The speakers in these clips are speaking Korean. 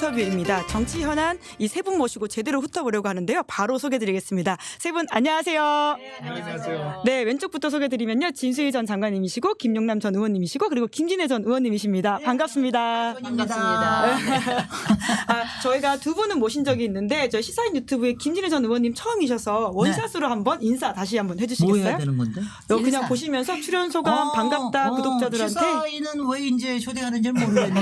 인터뷰입니다. 정치 현안 이 세 분 모시고 제대로 훑어보려고 하는데요. 바로 소개드리겠습니다. 세 분 안녕하세요. 네, 안녕하세요. 네, 왼쪽부터 소개드리면요. 진수희 전 장관님이시고 김용남 전 의원님이시고 그리고 김진애 전 의원님이십니다. 반갑습니다. 반갑습니다. 저희가 두 분은 모신 적이 있는데 저 시사인 유튜브에 김진애 전 의원님 처음이셔서 원샷으로 한번 인사 다시 한번 뭐 해주시겠어요? 해야 되는 건데? 그냥 인사. 보시면서 출연 소감 반갑다 구독자들한테. 시사인은 왜 이제 초대하는지 모르겠는데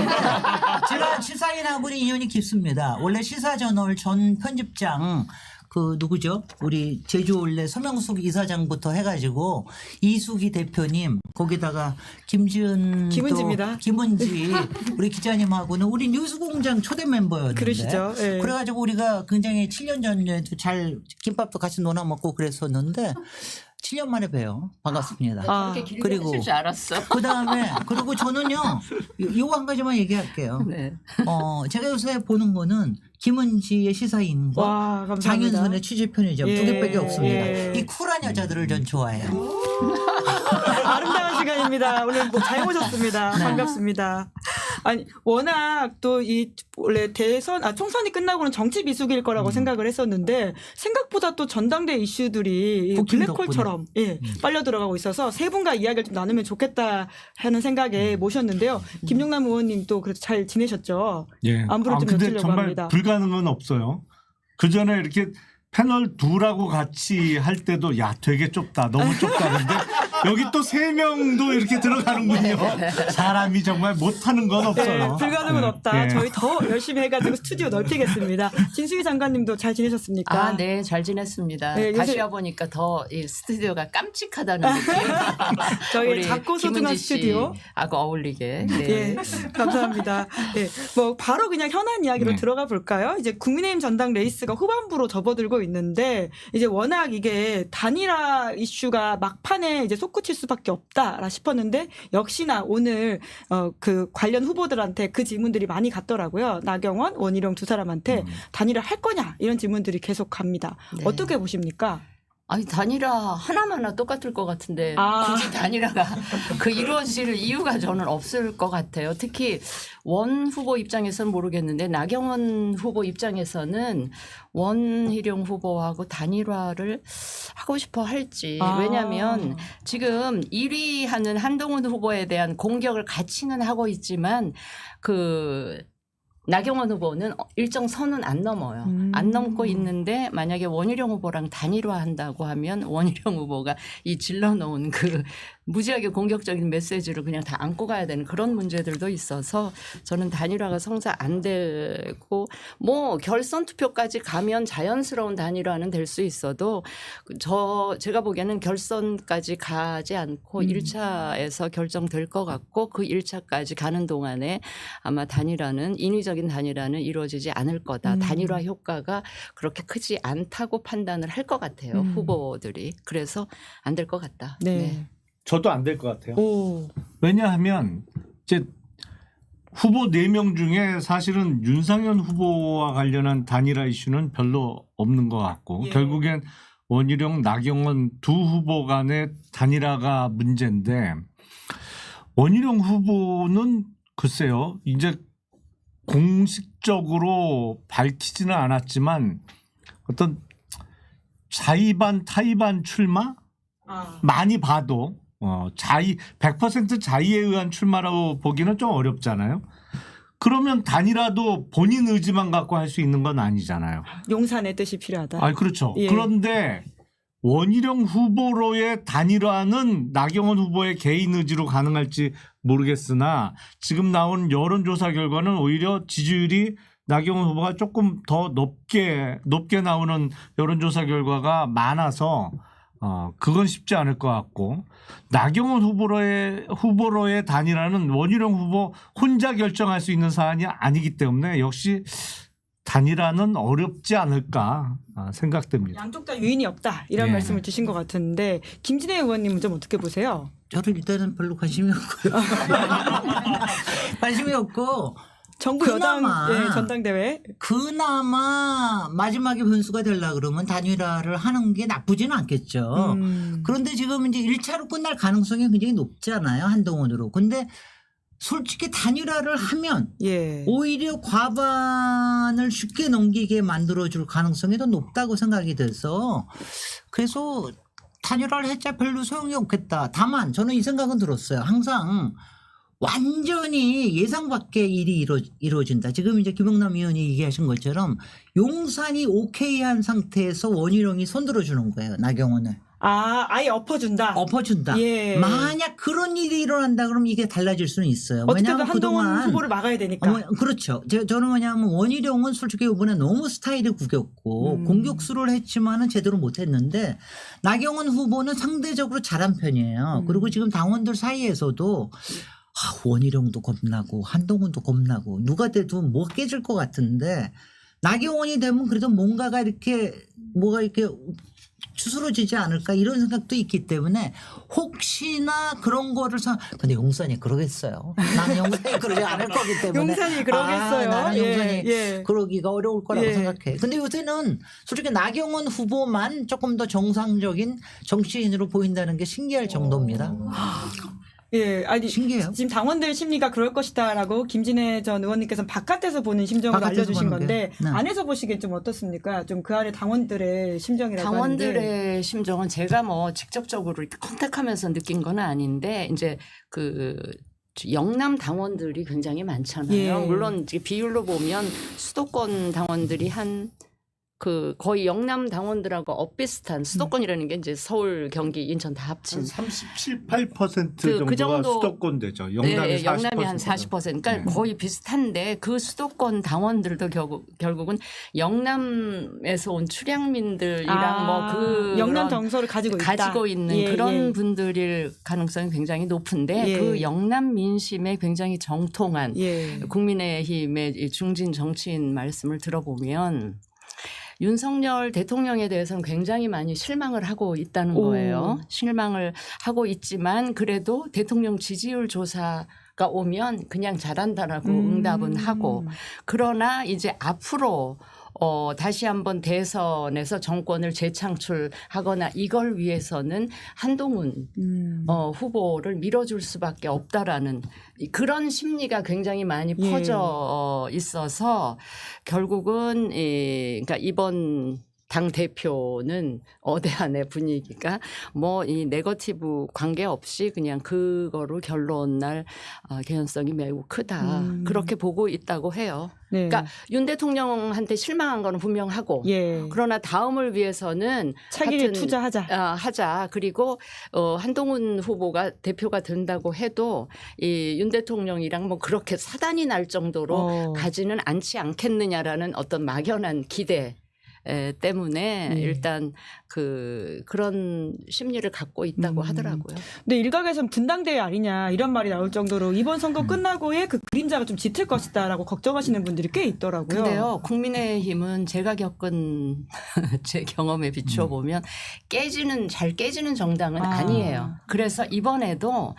제가 시사인하고는 인연이 깊습니다. 원래 시사저널 전 편집장 그 누구죠? 우리 제주올레 서명숙 이사장부터 해가지고 이수기 대표님 거기다가 김지은 김은지입니다. 김은지 우리 기자님하고는 우리 뉴스공장 초대 멤버였는데 그러시죠. 예. 그래가지고 우리가 굉장히 7년 전에도 잘 김밥도 같이 논아 먹고 그랬었는데 7년 만에 봬요. 반갑습니다. 그렇게 길게 그리고 하실 줄 알았어. 그다음에 그리고 저는요 이거 한 가지만 얘기할게요. 네. 제가 요새 보는 거는 김은지의 시사인과 와, 감사합니다. 장윤선의 취재 편의점 두 개밖에 없습니다. 예. 이 쿨한 여자들을 전 좋아해요. 아름다운 시간입니다. 오늘 잘 모셨습니다. 반갑습니다. 아니 워낙 또 이 원래 총선이 끝나고는 정치 비수기일 거라고 생각을 했었는데 생각보다 또 전당대 이슈들이 국힘 블랙홀처럼 빨려 들어가고 있어서 세 분과 이야기를 좀 나누면 좋겠다 하는 생각에 모셨는데요. 김용남 의원님 또 그래도 잘 지내셨죠? 예. 안부를 좀 근데 여쭈려고 정말 합니다. 불가능은 없어요. 그 전에 이렇게 패널 둘하고 같이 할 때도 야 되게 좁다 너무 좁다 근데 여기 또 세 명도 이렇게 들어가는군요. 사람이 정말 못하는 건 없어요. 네, 불가능은 없다. 예. 저희 더 열심히 해가지고 스튜디오 넓히겠습니다. 진수희 장관님도 잘 지내셨습니까? 아, 네, 잘 지냈습니다. 네, 다시 요새- 와보니까 더 이 스튜디오가 깜찍하다는 느낌. 저희 우리 작고 소중한 김은지 스튜디오. 씨하고 어울리게. 네. 예, 감사합니다. 예, 뭐 바로 그냥 현안 이야기로 네. 들어가 볼까요? 이제 국민의힘 전당 레이스가 후반부로 접어들고 있는데 이제 워낙 이게 단일화 이슈가 막판에 이제 솟구칠 수밖에 없다라 싶었는데 역시나 오늘 그 관련 후보들한테 그 질문들이 많이 갔더라고요. 나경원, 원희룡 두 사람한테 단일화 할 거냐 이런 질문들이 계속 갑니다. 네. 어떻게 보십니까? 아니, 단일화 하나마나 똑같을 것 같은데 아. 굳이 단일화가 그 이루어질 이유가 저는 없을 것 같아요. 특히 원 후보 입장에서는 모르겠는데 나경원 후보 입장에서는 원희룡 후보하고 단일화를 하고 싶어 할지. 아. 왜냐하면 지금 1위 하는 한동훈 후보에 대한 공격을 같이는 하고 있지만 그 나경원 후보는 일정 선은 안 넘어요. 안 넘고 있는데 만약에 원희룡 후보랑 단일화한다고 하면 원희룡 후보가 이 질러놓은 그 무지하게 공격적인 메시지를 그냥 다 안고 가야 되는 그런 문제들도 있어서 저는 단일화가 성사 안 되고 뭐 결선 투표까지 가면 자연스러운 단일화는 될 수 있어도 제가 보기에는 결선까지 가지 않고 1차에서 결정될 것 같고 그 1차까지 가는 동안에 아마 단일화는 인위적인 단일화는 이루어지지 않을 거다. 단일화 효과가 그렇게 크지 않다고 판단을 할 것 같아요. 후보들이. 그래서 안 될 것 같다. 네. 저도 안 될 것 같아요. 오. 왜냐하면 이제 후보 4명 중에 사실은 윤상현 후보와 관련한 단일화 이슈는 별로 없는 것 같고 예. 결국엔 원희룡, 나경원 두 후보 간의 단일화가 문제인데 원희룡 후보는 글쎄요 이제 공식적으로 밝히지는 않았지만 어떤 자의반 타의반 출마 많이 봐도 100% 자의에 의한 출마라고 보기는 좀 어렵잖아요. 그러면 단일화도 본인 의지만 갖고 할 수 있는 건 아니잖아요. 용산의 뜻이 필요하다. 아, 그렇죠. 예. 그런데 원희룡 후보로의 단일화는 나경원 후보의 개인 의지로 가능할지 모르겠으나 지금 나온 여론조사 결과는 오히려 지지율이 나경원 후보가 조금 더 높게 나오는 여론조사 결과가 많아서 그건 쉽지 않을 것 같고 나경원 후보로의 단일화는 원희룡 후보 혼자 결정할 수 있는 사안이 아니기 때문에 역시 단일화는 어렵지 않을까 생각됩니다. 양쪽 다 유인이 없다 이런 예. 말씀을 주신 것 같은데 김진애 의원님은 좀 어떻게 보세요? 저는 일단은 별로 관심이 없고요. 관심이 없고 정부 여당 그나마 전당대회 그나마 마지막에 변수가 되려 그러면 단일화를 하는 게 나쁘지는 않겠죠. 그런데 지금 이제 1차로 끝날 가능성이 굉장히 높잖아요. 한동훈으로. 근데 솔직히 단일화를 하면 예. 오히려 과반을 쉽게 넘기게 만들어줄 가능성이 더 높다고 생각이 돼서 그래서 단일화를 했자 별로 소용이 없겠다. 다만 저는 이 생각은 들었어요. 항상 완전히 예상 밖의 일이 이루어진다. 지금 이제 김영남 의원이 얘기하신 것처럼 용산이 오케이한 상태에서 원희룡이 손들어 주는 거예요. 나경원을. 아예 엎어준다. 엎어준다. 예. 만약 그런 일이 일어난다 그러면 이게 달라질 수는 있어요. 어쨌든 왜냐하면 한동훈 그동안 후보를 막아야 되니까. 그렇죠. 저는 뭐냐면 원희룡은 솔직히 이번에 너무 스타일이 구겼고 공격수를 했지만은 제대로 못했는데 나경원 후보는 상대적으로 잘한 편이에요. 그리고 지금 당원들 사이에서도 원희룡도 겁나고 한동훈도 겁나고 누가 돼도 뭐 깨질 것 같은데 나경원이 되면 그래도 뭔가 이렇게 추스러지지 않을까 이런 생각도 있기 때문에 혹시나 그런 거를 근데 용산이 그러겠어요. 나는 용산이 그러지 않을 거기 때문에 용산이 그러겠어요. 나는 용산이 예. 그러기가 어려울 거라고 예. 생각해. 근데 요새는 솔직히 나경원 후보만 조금 더 정상적인 정치인으로 보인다는 게 신기할 정도입니다. 예, 아니 신기해요. 지금 당원들 심리가 그럴 것이다라고 김진애 전 의원님께서는 바깥에서 보는 심정을 바깥에서 알려주신 보는 건데 게. 네. 안에서 보시기엔 좀 어떻습니까? 좀 그 안에 당원들의 심정이라고 하는데. 당원들의 심정은 제가 뭐 직접적으로 이렇게 컨택하면서 느낀 건 아닌데 이제 그 영남 당원들이 굉장히 많잖아요. 예. 물론 이제 비율로 보면 수도권 당원들이 한 거의 영남 당원들하고 엇비슷한 수도권이라는 게 이제 서울, 경기, 인천 다 합친 37, 8% 그 정도가 정도- 수도권 되죠. 영남이 네, 40%. 영남이 한 40%. 그러니까 거의 비슷한데 그 수도권 당원들도 결국은 영남에서 온 출향민들이랑 영남 정서를 가지고 있다. 있는 예, 그런 예. 분들일 가능성이 굉장히 높은데 예. 그 영남 민심에 굉장히 정통한 예. 국민의힘의 이 중진 정치인 말씀을 들어보면 윤석열 대통령에 대해서는 굉장히 많이 실망을 하고 있다는 오. 거예요. 실망을 하고 있지만 그래도 대통령 지지율 조사가 오면 그냥 잘한다라고 응답은 하고 그러나 이제 앞으로 다시 한번 대선에서 정권을 재창출하거나 이걸 위해서는 한동훈 후보를 밀어줄 수밖에 없다라는 그런 심리가 굉장히 많이 예. 퍼져 있어서 결국은 그러니까 이번 당 대표는 어대안의 분위기가 뭐 이 네거티브 관계 없이 그냥 그거로 결론 날 개연성이 매우 크다. 그렇게 보고 있다고 해요. 네. 그러니까 윤 대통령한테 실망한 거는 분명하고 예. 그러나 다음을 위해서는 차기를 하여튼, 투자하자. 하자. 그리고 한동훈 후보가 대표가 된다고 해도 이 윤 대통령이랑 뭐 그렇게 사단이 날 정도로 가지는 않지 않겠느냐라는 어떤 막연한 기대 때문에 일단 그런 심리를 갖고 있다고 하더라고요. 근데 일각에서는 분당대회 아니냐 이런 말이 나올 정도로 이번 선거 끝나고의 그 그림자가 좀 짙을 것이다라고 걱정하시는 분들이 꽤 있더라고요. 근데요, 국민의힘은 제가 겪은 제 경험에 비추어 보면 잘 깨지는 정당은 아니에요. 그래서 이번에도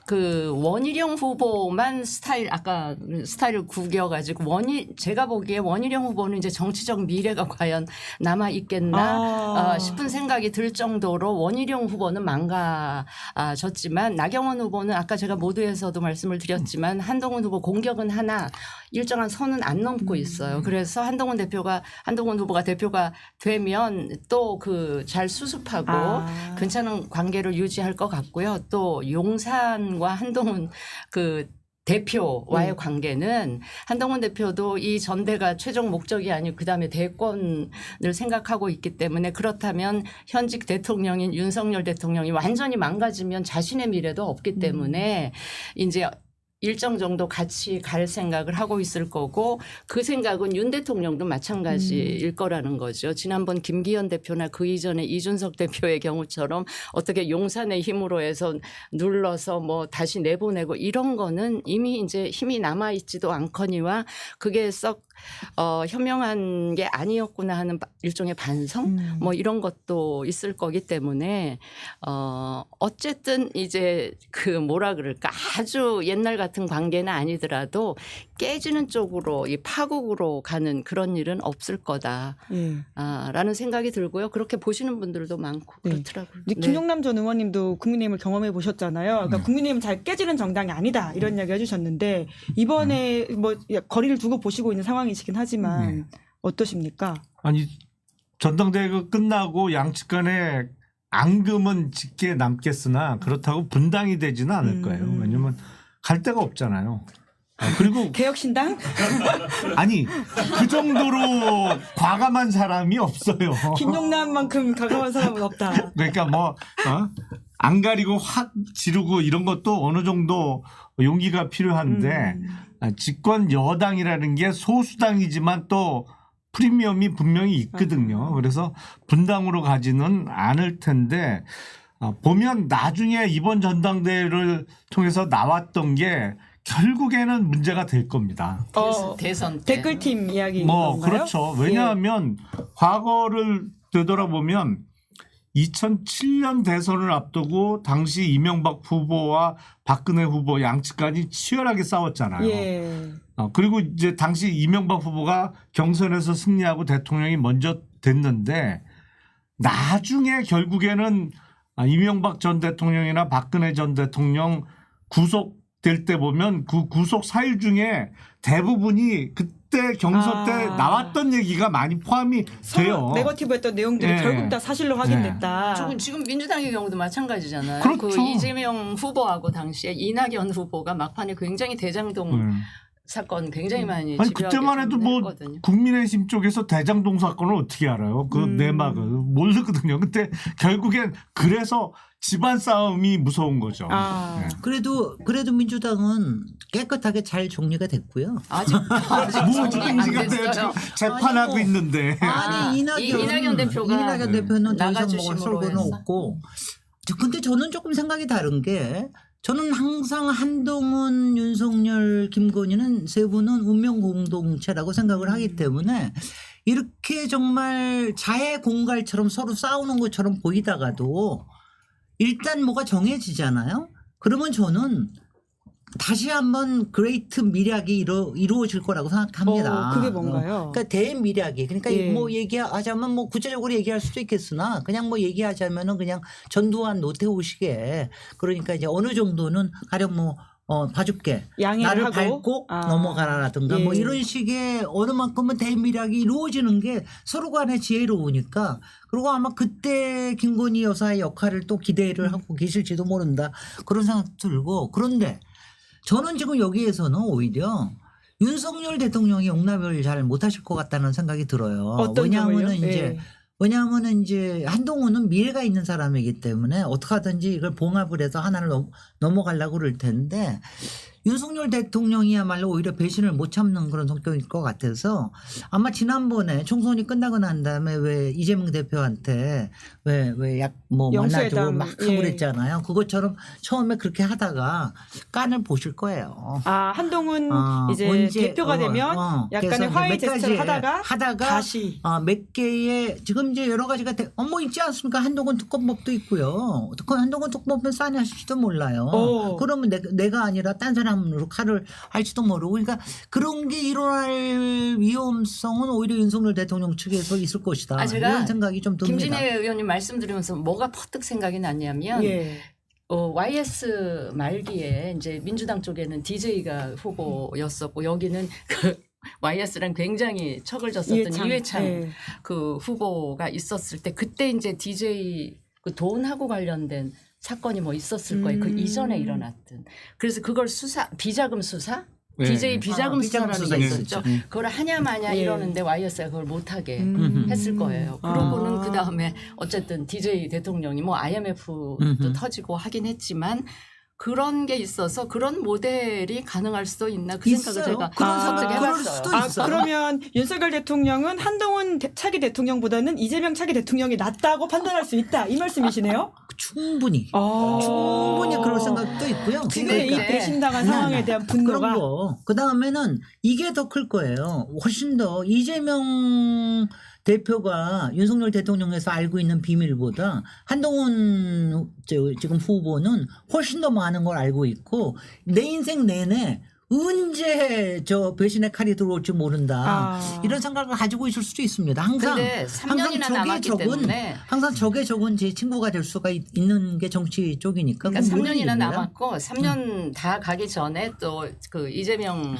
그 원희룡 후보만 아까 스타일을 구겨가지고 제가 보기에 원희룡 후보는 이제 정치적 미래가 과연 남아 있겠나 싶은 생각이 들 정도로 원희룡 후보는 망가졌지만 나경원 후보는 아까 제가 모두에서도 말씀을 드렸지만 한동훈 후보 공격은 하나 일정한 선은 안 넘고 있어요. 그래서 한동훈 후보가 대표가 되면 또 잘 수습하고 괜찮은 관계를 유지할 것 같고요. 또 용산과 한동훈 대표와의 관계는 한동훈 대표도 이 전대가 최종 목적이 아니고 그다음에 대권을 생각하고 있기 때문에 그렇다면 현직 대통령인 윤석열 대통령이 완전히 망가지면 자신의 미래도 없기 때문에 이제 일정 정도 같이 갈 생각을 하고 있을 거고 그 생각은 윤 대통령도 마찬가지일 거라는 거죠. 지난번 김기현 대표나 그 이전에 이준석 대표의 경우처럼 어떻게 용산의 힘으로 해서 눌러서 뭐 다시 내보내고 이런 거는 이미 이제 힘이 남아 있지도 않거니와 그게 썩 현명한 게 아니었구나 하는 일종의 반성 뭐 이런 것도 있을 거기 때문에 어쨌든 이제 뭐라 그럴까 아주 옛날 같은 같은 관계는 아니더라도 깨지는 쪽으로 이 파국으로 가는 그런 일은 없을 거다. 예. 라는 생각이 들고요. 그렇게 보시는 분들도 많고 네. 그렇더라고요. 근데 김용남 전 의원님도 국민의힘을 경험해 보셨잖아요. 그러니까 국민의힘은 잘 깨지는 정당이 아니다 이런 이야기 해주셨는데 이번에 뭐 거리를 두고 보시고 있는 상황이시긴 하지만 어떠십니까? 아니 전당대회가 끝나고 양측 간에 앙금은 짙게 남겠으나 그렇다고 분당이 되지는 않을 거예요. 왜냐면 갈 데가 없잖아요. 그리고 개혁신당? 아니 그 정도로 과감한 사람이 없어요. 김용남만큼 가까운 사람은 없다. 그러니까 뭐 안 가리고 확 지르고 이런 것도 어느 정도 용기가 필요한데 집권 여당이라는 게 소수당이지만 또 프리미엄이 분명히 있거든요. 그래서 분당으로 가지는 않을 텐데 보면 나중에 이번 전당대회를 통해서 나왔던 게 결국에는 문제가 될 겁니다. 대선 때. 댓글팀 이야기 뭐 건가요? 그렇죠. 왜냐하면 과거를 되돌아보면 2007년 대선을 앞두고 당시 이명박 후보와 박근혜 후보 양측 간이 치열하게 싸웠잖아요. 예. 그리고 이제 당시 이명박 후보가 경선에서 승리하고 대통령이 먼저 됐는데 나중에 결국에는 이명박 전 대통령이나 박근혜 전 대통령 구속될 때 보면 그 구속 사유 중에 대부분이 그때 경선 때 나왔던 얘기가 많이 포함이 돼요. 네거티브했던 내용들이 예. 결국 다 사실로 확인됐다. 지금 민주당의 경우도 마찬가지잖아요. 그렇죠. 그 이재명 후보하고 당시에 이낙연 후보가 막판에 굉장히 대장동 사건 굉장히 많이 아니 집요하게 그때만 해도 뭐 했거든요. 국민의힘 쪽에서 대장동 사건을 어떻게 알아요? 그 내막을 모르거든요. 근데 결국엔 그래서 집안 싸움이 무서운 거죠. 네. 그래도 민주당은 깨끗하게 잘 정리가 됐고요. 아직 뭐 정리 안 정리가 돼요. 됐어요. 재판하고 아니, 있는데. 아니 이낙연 대표가 이낙연 대표는 더 이상 먹을 나가주심으로 솔고는 해서? 없고. 근데 저는 조금 생각이 다른 게 저는 항상 한동훈, 윤석열, 김건희는 세 분은 운명 공동체라고 생각을 하기 때문에 이렇게 정말 자해 공갈처럼 서로 싸우는 것처럼 보이다가도 일단 뭐가 정해지잖아요. 그러면 저는 다시 한번 그레이트 미략이 이루어질 거라고 생각합니다. 그게 뭔가요? 그러니까 대미략이. 그러니까 예. 뭐 얘기하자면 뭐 구체적으로 얘기할 수도 있겠으나 그냥 뭐 얘기하자면은 그냥 전두환 노태우식에 그러니까 이제 어느 정도는 가령 뭐 봐줄게. 양해를 나를 하고. 밟고 넘어가라라든가 예. 뭐 이런 식의 어느 만큼은 대미략이 이루어지는 게 서로 간에 지혜로우니까 그리고 아마 그때 김건희 여사의 역할을 또 기대를 하고 계실지도 모른다. 그런 생각 들고 그런데 저는 지금 여기에서는 오히려 윤석열 대통령이 용납을 잘 못하실 것 같다는 생각이 들어요. 어떤 왜냐하면은 점을요? 이제 예. 왜냐하면은 이제 한동훈은 미래가 있는 사람이기 때문에 어떻게 하든지 이걸 봉합을 해서 하나를 넘어가려고 그럴 텐데 윤석열 대통령이야말로 오히려 배신을 못 참는 그런 성격일 것 같아서 아마 지난번에 총선이 끝나고 난 다음에 왜 이재명 대표한테 왜 약 뭐 만나주고 영수회담, 막 하고 예. 그랬잖아요. 그것처럼 처음에 그렇게 하다가 깐을 보실 거예요. 한동훈 이제 언제, 대표가 되면 그래서 약간의 이제 화해 몇 가지 제스처를 하다가 다시 몇 개의 지금 이제 여러 가지가 뭐 있지 않습니까? 한동훈 특검법도 있고요. 한동훈 특검법은 싸니 하실지도 몰라요. 그러면 내가 아니라 딴 사람으로 칼을 할지도 모르고 그러니까 그런 게 일어날 위험성은 오히려 윤석열 대통령 측에서 있을 것이다. 제가 이런 생각이 좀 듭니다. 김진애 의원님 말씀드리면서 뭐가 퍼뜩 생각이 났냐면 예. YS 말기에 이제 민주당 쪽에는 DJ가 후보였었고 여기는 그 YS랑 굉장히 척을 졌었던 이회창 예. 그 후보가 있었을 때 그때 이제 DJ 그 돈하고 관련된 사건이 뭐 있었을 거예요. 그 이전에 일어났던. 그래서 그걸 비자금 수사? 네. DJ 비자금 비자금 수사라는 수사 게 있었죠. 있었죠. 그걸 하냐 마냐 예. 이러는데 YS가 그걸 못하게 했을 거예요. 아. 그러고는 그 다음에 어쨌든 DJ 대통령이 뭐 IMF도 터지고 하긴 했지만 그런 게 있어서 그런 모델이 가능할 수도 있나 그 생각을 있어요. 제가 그런 선택 생각 그럴 해봤어요. 수도 있어요. 그러면 윤석열 대통령은 한동훈 차기 대통령보다는 이재명 차기 대통령이 낫다고 판단할 수 있다 이 말씀이시네요? 충분히 그럴 생각도 있고요. 지금의 이 그러니까. 배신당한 상황에 대한 분노가 그런 거. 그 다음에는 이게 더 클 거예요. 훨씬 더 이재명 대표가 윤석열 대통령에서 알고 있는 비밀보다 한동훈 지금 후보는 훨씬 더 많은 걸 알고 있고 내 인생 내내 언제 저 배신의 칼이 들어올지 모른다. 이런 생각을 가지고 있을 수도 있습니다. 항상 근데 3년이나 남았기 때문에 항상 적의 적은 제 친구가 될 수가 있는 게 정치 쪽이니까. 그러니까 그건 3년이나 모르는 일입니다. 남았고 3년 다 가기 전에 또 그 이재명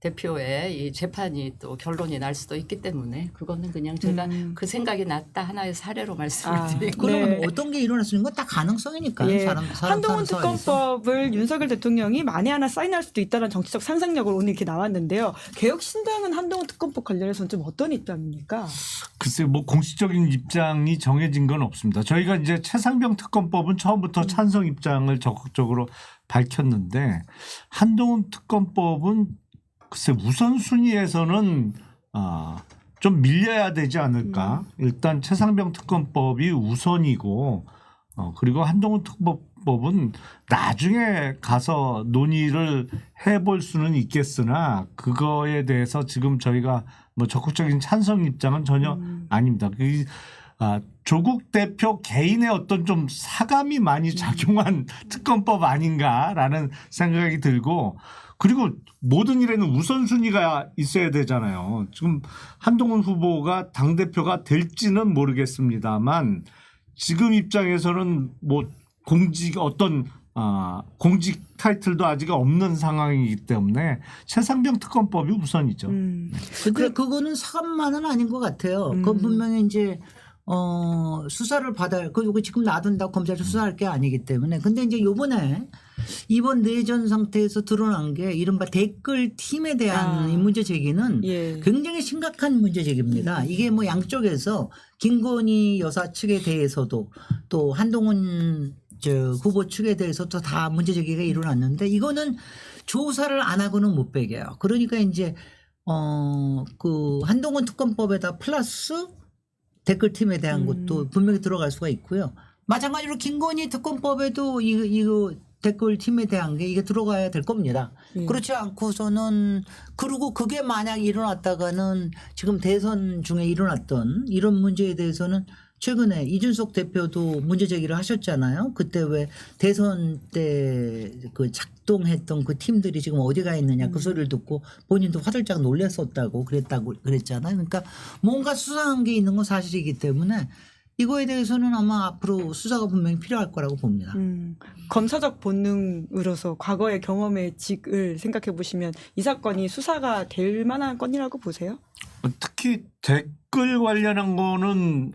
대표의 이 재판이 또 결론이 날 수도 있기 때문에 그거는 그냥 제가 그 생각이 났다 하나의 사례로 말씀을 드리고 그러면 네. 어떤 게 일어날 수 있는 건 다 가능성이니까. 예. 사람 한동훈 사는 사회에서. 특검법을 윤석열 대통령이 만에 하나 사인할 수도 있다는 정치적 상상력을 오늘 이렇게 나왔는데요. 개혁신당은 한동훈 특검법 관련해서는 좀 어떤 입장입니까? 글쎄 뭐 공식적인 입장이 정해진 건 없습니다. 저희가 이제 최상병 특검법은 처음부터 찬성 입장을 적극적으로 밝혔는데 한동훈 특검법은 글쎄 우선순위에서는 좀 밀려야 되지 않을까. 일단 최상병 특검법이 우선이고 그리고 한동훈 특검법은 나중에 가서 논의를 해볼 수는 있겠으나 그거에 대해서 지금 저희가 뭐 적극적인 찬성 입장은 전혀 아닙니다. 조국 대표 개인의 어떤 좀 사감이 많이 작용한 특검법 아닌가라는 생각이 들고 그리고 모든 일에는 우선순위가 있어야 되잖아요. 지금 한동훈 후보가 당대표가 될지는 모르겠습니다만 지금 입장에서는 뭐 공직 타이틀도 아직 없는 상황이기 때문에 최상병 특검법이 우선이죠. 근데 그거는 사감만은 아닌 것 같아요. 그건 분명히 이제 수사를 그리고 지금 놔둔다고 검찰이 수사할 게 아니기 때문에. 근데 이제 요번에 이번 내전 상태에서 드러난 게 이른바 댓글 팀에 대한 이 문제 제기는 굉장히 심각한 문제 제기입니다. 이게 뭐 양쪽에서 김건희 여사 측에 대해서도 또 한동훈 후보 측에 대해서도 다 문제 제기가 일어났는데 이거는 조사를 안 하고는 못 빼겨요. 그러니까 이제 그 한동훈 특검법에다 플러스 댓글팀에 대한 것도 분명히 들어갈 수가 있고요. 마찬가지로 김건희 특검법에도 이거 댓글팀에 대한 게 이게 들어가야 될 겁니다. 그렇지 않고서는 그리고 그게 만약 일어났다가는 지금 대선 중에 일어났던 이런 문제에 대해서는 최근에 이준석 대표도 문제 제기를 하셨잖아요. 그때 왜 대선 때 그 작동했던 그 팀들이 지금 어디 가 있느냐 그 소리를 듣고 본인도 화들짝 놀랐었다고 그랬잖아요. 그러니까 뭔가 수상한 게 있는 건 사실이기 때문에 이거에 대해서는 아마 앞으로 수사가 분명히 필요할 거라고 봅니다. 검사적 본능으로서 과거의 경험의 직을 생각해 보시면 이 사건이 수사가 될 만한 건이라고 보세요? 특히 댓글 관련한 거는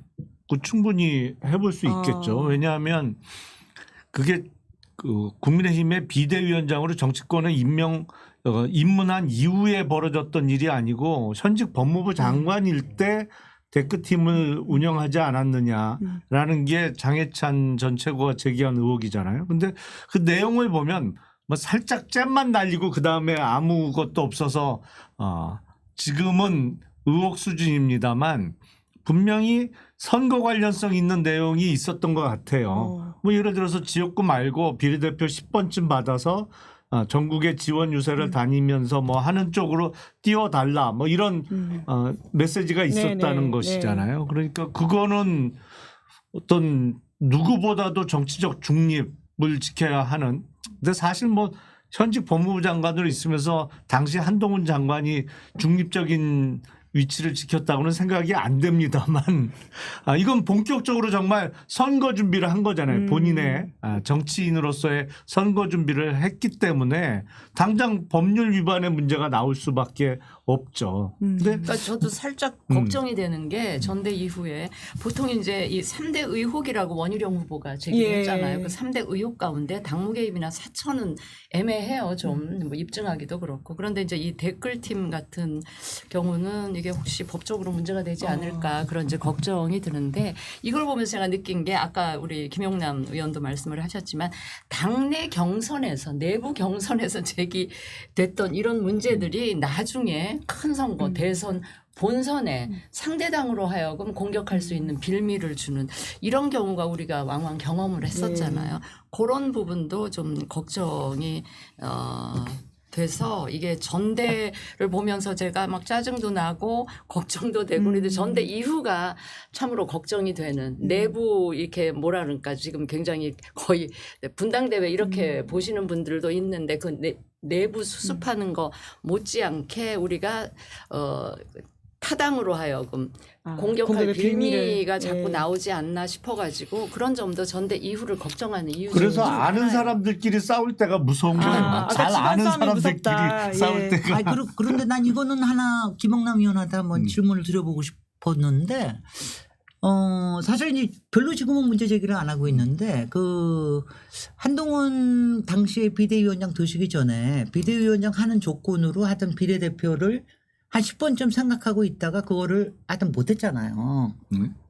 충분히 해볼 수 있겠죠. 왜냐하면 그게 그 국민의힘의 비대위원장으로 정치권에 입문한 이후에 벌어졌던 일이 아니고 현직 법무부 장관일 때 댓글팀을 운영하지 않았느냐라는 게 장해찬 전 최고가 제기한 의혹이잖아요. 근데 그 내용을 보면 뭐 살짝 잼만 날리고 그 다음에 아무것도 없어서 지금은 의혹 수준입니다만 분명히 선거 관련성 있는 내용이 있었던 것 같아요. 뭐 예를 들어서 지역구 말고 비례대표 10번쯤 받아서 전국의 지원 유세를 다니면서 뭐 하는 쪽으로 띄워달라 뭐 이런 메시지가 있었다는 것이잖아요. 그러니까 그거는 어떤 누구보다도 정치적 중립을 지켜야 하는. 근데 사실 뭐 현직 법무부 장관으로 있으면서 당시 한동훈 장관이 중립적인 위치를 지켰다고는 생각이 안 됩니다만 이건 본격적으로 정말 선거 준비를 한 거잖아요. 본인의 정치인으로서의 선거 준비를 했기 때문에 당장 법률 위반의 문제가 나올 수밖에 없죠. 근데 그러니까 저도 살짝 걱정이 되는 게 전대 이후에 보통 이제 이 3대 의혹이라고 원희룡 후보가 제기했잖아요. 그 3대 의혹 가운데 당무 개입이나 사천은 애매해요. 좀 뭐 입증하기도 그렇고. 그런데 이제 이 댓글팀 같은 경우는 이게 혹시 법적으로 문제가 되지 않을까 그런 이제 걱정이 드는데 이걸 보면서 제가 느낀 게 아까 우리 김용남 의원도 말씀을 하셨지만 당내 경선에서 내부 경선에서 제기됐던 이런 문제들이 나중에 큰 선거 대선 본선에 상대당으로 하여금 공격할 수 있는 빌미를 주는 이런 경우가 우리가 왕왕 경험을 했었잖아요. 그런 부분도 좀 걱정이 돼서 이게 전대를 보면서 제가 막 짜증도 나고 걱정도 되고 그런데 전대 이후가 참으로 걱정이 되는 내부 이렇게 뭐라 그럴까 지금 굉장히 거의 분당대회 이렇게 보시는 분들도 있는데 그 내부 수습하는 거 못지않게 우리가 타당으로 하여금 공격할 공격의 빌미가 빌미를, 자꾸 예. 나오지 않나 싶어가지고 그런 점도 전대 이후를 걱정하는 이유 그래서 중에 아는 하나예요. 사람들끼리 싸울 때가 무서운 거예요. 아까 잘 집안 아는 싸움이 사람들끼리 무섭다. 싸울 예. 때가. 아니, 그런데 난 이거는 하나 김영남 의원한테 한번 질문을 드려보고 싶었는데 사실 이제 별로 지금은 문제 제기를 안 하고 있는데 그 한동훈 당시에 비대위원장 되시기 전에 비대위원장 하는 조건으로 하여튼 비례대표를 한 10번쯤 생각하고 있다가 그거를 하여튼 못했잖아요.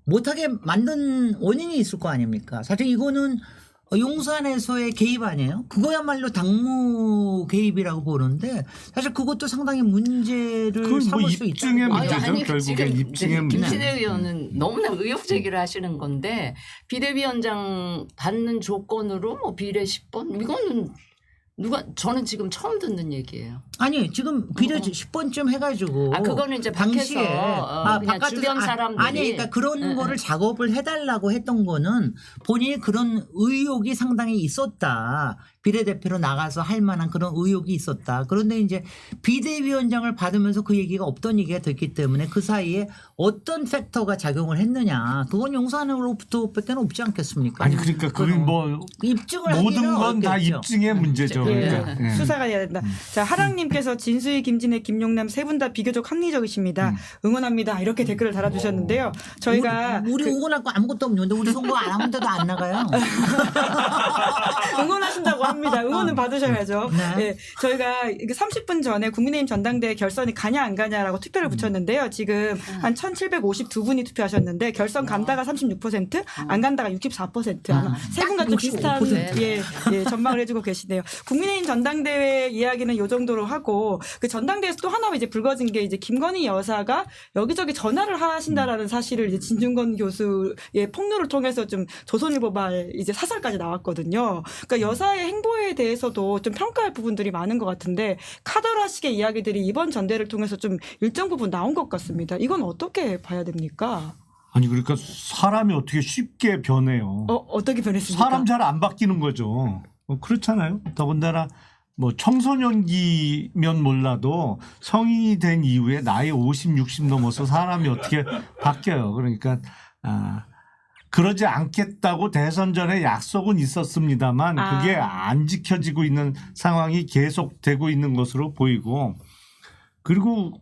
못하게 만든 원인이 있을 거 아닙니까? 사실 이거는 용산에서의 개입 아니에요? 그거야말로 당무 개입이라고 보는데 사실 그것도 상당히 문제를 그건 뭐 삼을 수 입증의 있다는 문제죠. 거죠. 결국에 지금 입증의 문제. 김신혜 의원은 너무나 의혹 제기를 하시는 건데 비대위원장 받는 조건으로 뭐 비례 10번 이거는 저는 지금 처음 듣는 얘기예요. 아니 지금 비례 10번쯤 해가지고 그거는 이제 당시에 밖에서 그냥 바깥에서 주변 사람들이 아니 그러니까 그런 거를 작업을 해달라고 했던 거는 본인이 그런 의혹이 상당히 있었다. 비례대표로 나가서 할 만한 그런 의혹이 있었다. 그런데 이제 비대위원장을 받으면서 그 얘기가 없던 얘기가 됐기 때문에 그 사이에 어떤 팩터가 작용을 했느냐. 그건 용산으로부터밖에 없지 않겠습니까? 아니 그러니까 그게 뭐 입증을 모든 하기는 건 다 어렵겠죠. 입증의 문제죠. 예. 그러니까. 예. 수사가 돼야 된다. 자, 하랑님께서 진수희, 김진애, 김용남 세 분 다 비교적 합리적이십니다. 응원합니다. 이렇게 댓글을 달아주셨는데요. 저희가 우리 응원할 거 아무것도 없는데 우리 선거 안 하는데도 안 나가요. 응원하신다고 합니다. 응원은 받으셔야죠. 네. 예, 저희가 이게 30분 전에 국민의힘 전당대회 결선이 가냐 안 가냐라고 투표를 붙였는데요. 지금 한 1,752분이 투표하셨는데 결선 간다가 36%, 안 간다가 64%. 아마 세 분과 좀 비슷한 65%. 예, 전망을 해주고 계시네요. 국민의힘 전당대회 이야기는 요 정도로 하고 그 전당대회에서 또 하나 이제 불거진 게 이제 김건희 여사가 여기저기 전화를 하신다라는 사실을 이제 진중권 교수의 폭로를 통해서 좀 조선일보발 이제 사설까지 나왔거든요. 그러니까 여사의 행보에 대해서도 좀 평가할 부분들이 많은 것 같은데 카더라식의 이야기들이 이번 전대를 통해서 좀 일정 부분 나온 것 같습니다. 이건 어떻게 봐야 됩니까? 아니 그러니까 사람이 어떻게 쉽게 변해요. 어떻게 변했습니까? 사람 잘 안 바뀌는 거죠. 그렇잖아요. 더군다나 뭐 청소년기면 몰라도 성인이 된 이후에 나이 50, 60 넘어서 사람이 어떻게 바뀌어요. 그러니까 그러지 않겠다고 대선 전에 약속은 있었습니다만 그게 안 지켜지고 있는 상황이 계속되고 있는 것으로 보이고 그리고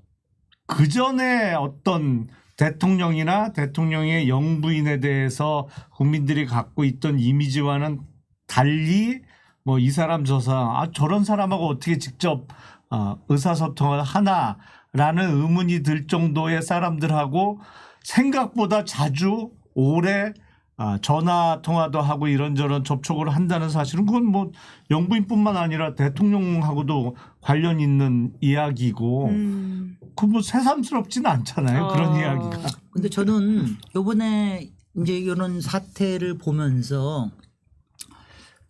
그 전에 어떤 대통령이나 대통령의 영부인에 대해서 국민들이 갖고 있던 이미지와는 달리 뭐 이 사람 저 사람 저런 사람하고 어떻게 직접 의사소통을 하나라는 의문이 들 정도의 사람들하고 생각보다 자주 오래 전화 통화도 하고 이런저런 접촉을 한다는 사실은 그건 뭐 영부인뿐만 아니라 대통령하고도 관련 있는 이야기고 그 뭐 새삼스럽지는 않잖아요. 그런 이야기가. 근데 저는 요번에 이제 이런 사태를 보면서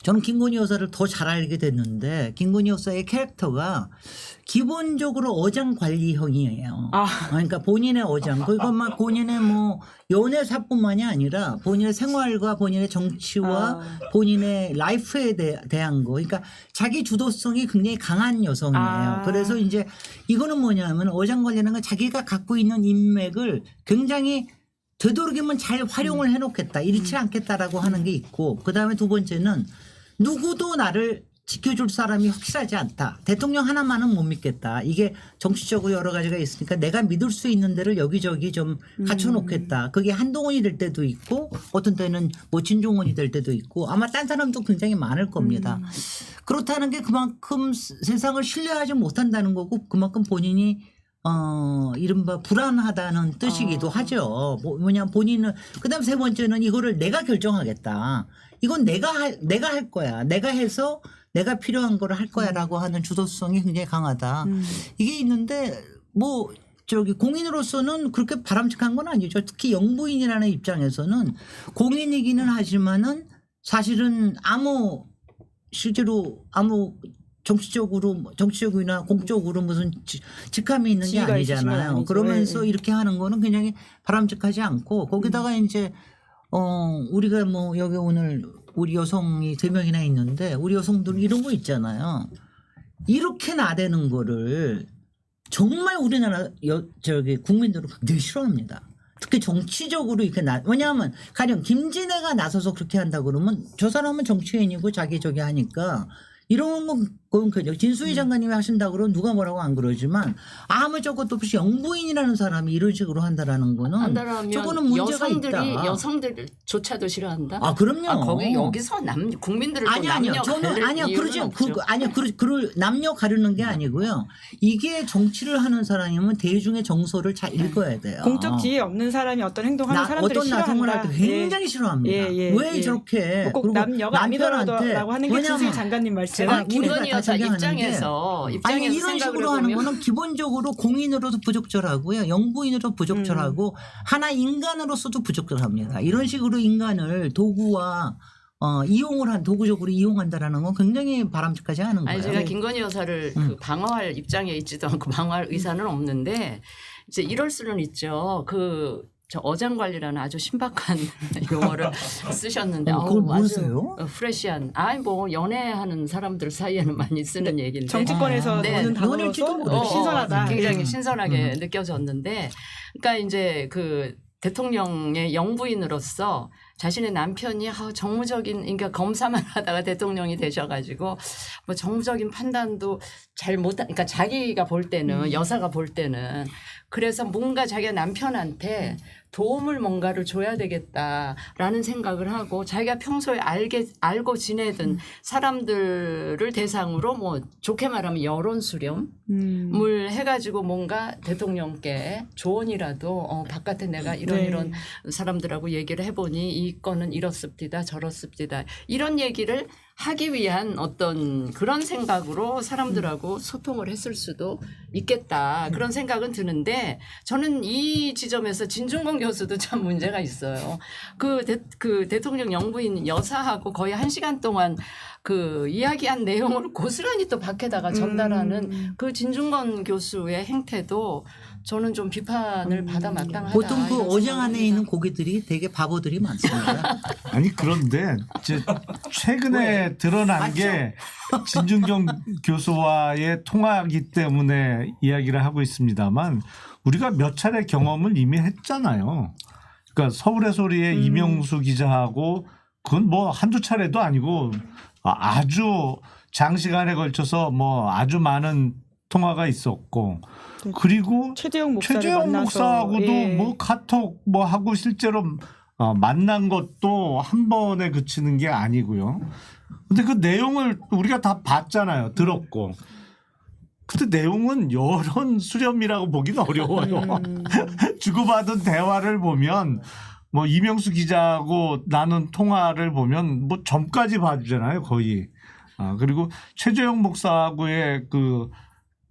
저는 김건희 여사를 더 잘 알게 됐는데 김건희 여사의 캐릭터가 기본적으로 어장 관리형이에요. 그러니까 본인의 어장. 그것만 본인의 뭐 연애사뿐만이 아니라 본인의 생활과 본인의 정치와 본인의 라이프에 대한 거. 그러니까 자기 주도성이 굉장히 강한 여성이에요. 그래서 이제 이거는 뭐냐면 어장 관리라는 건 자기가 갖고 있는 인맥을 굉장히 되도록이면 잘 활용을 해놓겠다. 잃지 않겠다라고 하는 게 있고 그다음에 두 번째는 누구도 나를 지켜줄 사람이 확실하지 않다. 대통령 하나만은 못 믿겠다. 이게 정치적으로 여러 가지가 있으니까 내가 믿을 수 있는 데를 여기저기 좀 갖춰놓겠다. 그게 한동훈이 될 때도 있고 어떤 때는 뭐 진종원이 될 때도 있고 아마 딴 사람도 굉장히 많을 겁니다. 그렇다는 게 그만큼 세상을 신뢰하지 못한다는 거고 그만큼 본인이 이른바 불안하다는 뜻이기도 하죠. 뭐냐면 본인은 그다음 세 번째는 이거를 내가 결정하겠다. 이건 내가 할 거야. 내가 해서 내가 필요한 거를 할 거야라고 하는 주도성이 굉장히 강하다. 이게 있는데 뭐 저기 공인으로서는 그렇게 바람직한 건 아니죠. 특히 영부인이라는 입장에서는 공인이기는 하지만은 사실은 실제로 아무 정치적이나 공적으로 무슨 직함이 있는 게 지위가 있으신 건 아니잖아요. 아니죠. 그러면서 예. 이렇게 하는 거는 굉장히 바람직하지 않고 거기다가 이제 우리가 뭐 여기 오늘 우리 여성이 2명이나 있는데 우리 여성들 이런 거 있잖아요. 이렇게 나대는 거를 정말 우리나라 국민들은 굉장히 싫어합니다. 특히 정치적으로 이렇게 왜냐하면 가령 김진애가 나서서 그렇게 한다 그러면 저 사람은 정치인이고 자기 저기 하니까 이런 건 그냥 진수희 장관님이 하신다 그러면 누가 뭐라고 안 그러지만 아무 저것도 없이 영부인이라는 사람이 이런 식으로 한다라는 거는 한다라면 저거는 문제가 있다. 여성들조차도 싫어한다. 아 그럼요. 거기 여기서 국민들을 또 아니요. 저는 아니요. 그러죠. 그걸 남녀 가르는 게 아니고요. 이게 정치를 하는 사람이면 대중의 정서를 잘 읽어야 돼요. 공적 지위 없는 사람이 어떤 행동하는 사람들이 어떤 나성을 할 싫어한다. 때 굉장히 싫어합니다. 왜 저렇게 꼭 그리고 남녀가 아니더라도 하는 게 왜냐면 진수희 장관님 말씀. 제가 김건희 우리가 다 여사 저기 하는데 입장에서 아니 이런 식으로 하는 보면 거는 기본적으로 공인으로도 부적절하고요. 영부인으로도 부적절하고 하나 인간으로서도 부적절합니다. 이런 식으로 인간을 도구와 도구적으로 이용한다라는 건 굉장히 바람직하지 않은 거예요. 아니 제가 김건희 여사를 그 방어할 입장에 있지도 않고 방어할 의사는 없는데 이제 이럴 수는 있죠. 저 어장관리라는 아주 신박한 용어를 쓰셨는데 그걸 모르세요? 프레시한 뭐 연애하는 사람들 사이에는 많이 쓰는 얘기인데 정치권에서 네. 오는 연애일지도 단어로서 모르겠어요. 신선하다. 굉장히 신선하게 느껴졌는데 그러니까 이제 그 대통령의 영부인으로서 자신의 남편이 정무적인 그러니까 검사만 하다가 대통령이 되셔가지고 뭐 정무적인 판단도 잘 못, 그러니까 자기가 볼 때는 여사가 볼 때는 그래서 뭔가 자기가 남편한테 도움을 뭔가를 줘야 되겠다라는 생각을 하고 자기가 평소에 알고 지내던 사람들을 대상으로 뭐 좋게 말하면 여론 수렴을 해가지고 뭔가 대통령께 조언이라도 바깥에 내가 이런 사람들하고 얘기를 해보니 이 건은 이렇습니다 저렇습니다 이런 얘기를 하기 위한 어떤 그런 생각으로 사람들하고 소통을 했을 수도 있겠다 그런 생각은 드는데 저는 이 지점에서 진중권 교수도 참 문제가 있어요. 그 대통령 영부인 여사하고 거의 1시간 동안 그 이야기한 내용을 고스란히 또 밖에다가 전달하는 그 진중권 교수의 행태도 저는 좀 비판을 받아 마땅하다. 보통 그 어장 안에 있는 고기들이 되게 바보들이 많습니다. 아니 그런데 이제 최근에 드러난 게 진중경 교수와의 통화이기 때문에 이야기를 하고 있습니다만 우리가 몇 차례 경험을 이미 했잖아요. 그러니까 서울의 소리에 이명수 기자하고 그건 뭐 한두 차례도 아니고 아주 장시간에 걸쳐서 뭐 아주 많은 통화가 있었고 그리고 최재형 목사하고도 뭐 카톡 뭐 하고 실제로 만난 것도 한 번에 그치는 게 아니고요. 근데 그 내용을 우리가 다 봤잖아요. 들었고. 근데 내용은 여론 수렴이라고 보기는 어려워요. 주고받은 대화를 보면 뭐 이명수 기자하고 나눈 통화를 보면 뭐 점까지 봐주잖아요. 거의. 그리고 최재형 목사하고의 그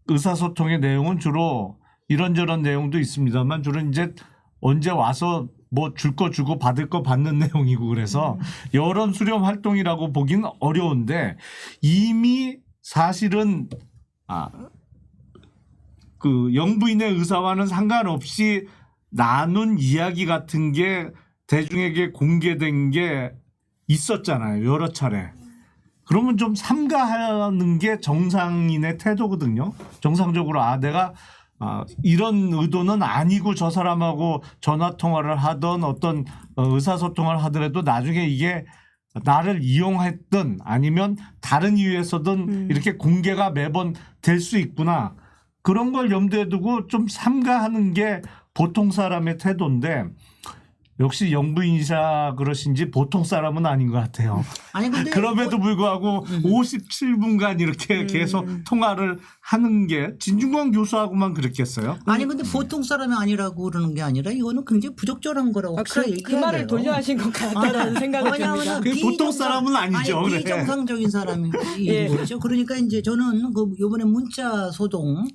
의사소통의 내용은 주로 이런저런 내용도 있습니다만 주로 이제 언제 와서 뭐 줄 거 주고 받을 거 받는 내용이고 그래서 여론 수렴 활동이라고 보기는 어려운데 이미 사실은 그 영부인의 의사와는 상관없이 나눈 이야기 같은 게 대중에게 공개된 게 있었잖아요. 여러 차례. 그러면 좀 삼가하는 게 정상인의 태도거든요. 정상적으로 내가 이런 의도는 아니고 저 사람하고 전화 통화를 하던 어떤 의사소통을 하더라도 나중에 이게 나를 이용했든 아니면 다른 이유에서든 이렇게 공개가 매번 될 수 있구나. 그런 걸 염두에 두고 좀 삼가하는 게 보통 사람의 태도인데 역시 영부인이사 그러신지 보통 사람은 아닌 것 같아요. 아니 근데 그럼에도 불구하고 57분간 이렇게 계속 통화를 하는 게 진중권 교수하고만 그랬겠어요? 아니 근데 보통 사람이 아니라고 그러는 게 아니라 이거는 굉장히 부적절한 거라고 그 말을 돌려하신 것 같다는 생각이 듭니다. 그 보통 사람은 아니죠. 아니, 그래. 비정상적인 사람인 거죠. 그러니까 이제 저는 그 이번에 문자 소동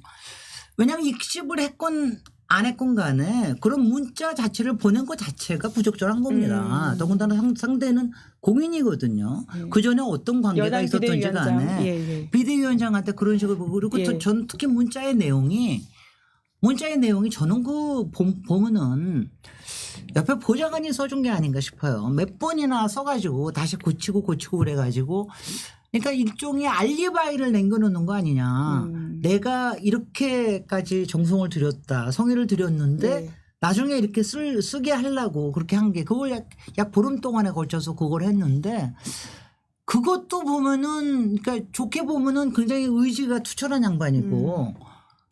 왜냐하면 익십을 했건 안 했건 간에 그런 문자 자체를 보낸 것 자체가 부적절한 겁니다. 더군다나 상대는 공인이거든요. 그 전에 어떤 관계가 여당 있었던지 비대위원장. 간에 예, 예. 비대위원장한테 그런 식으로 보고 그리고 예. 또 저는 특히 문자의 내용이 저는 그 보면은 옆에 보좌관이 써준 게 아닌가 싶어요. 몇 번이나 써가지고 다시 고치고 그래가지고 그러니까 일종의 알리바이를 남겨놓는 거 아니냐. 내가 이렇게까지 정성을 들였다, 성의를 들였는데 네. 나중에 이렇게 쓰게 하려고 그렇게 한 게 그걸 약 보름 동안에 걸쳐서 그걸 했는데 그것도 보면은 그러니까 좋게 보면은 굉장히 의지가 투철한 양반이고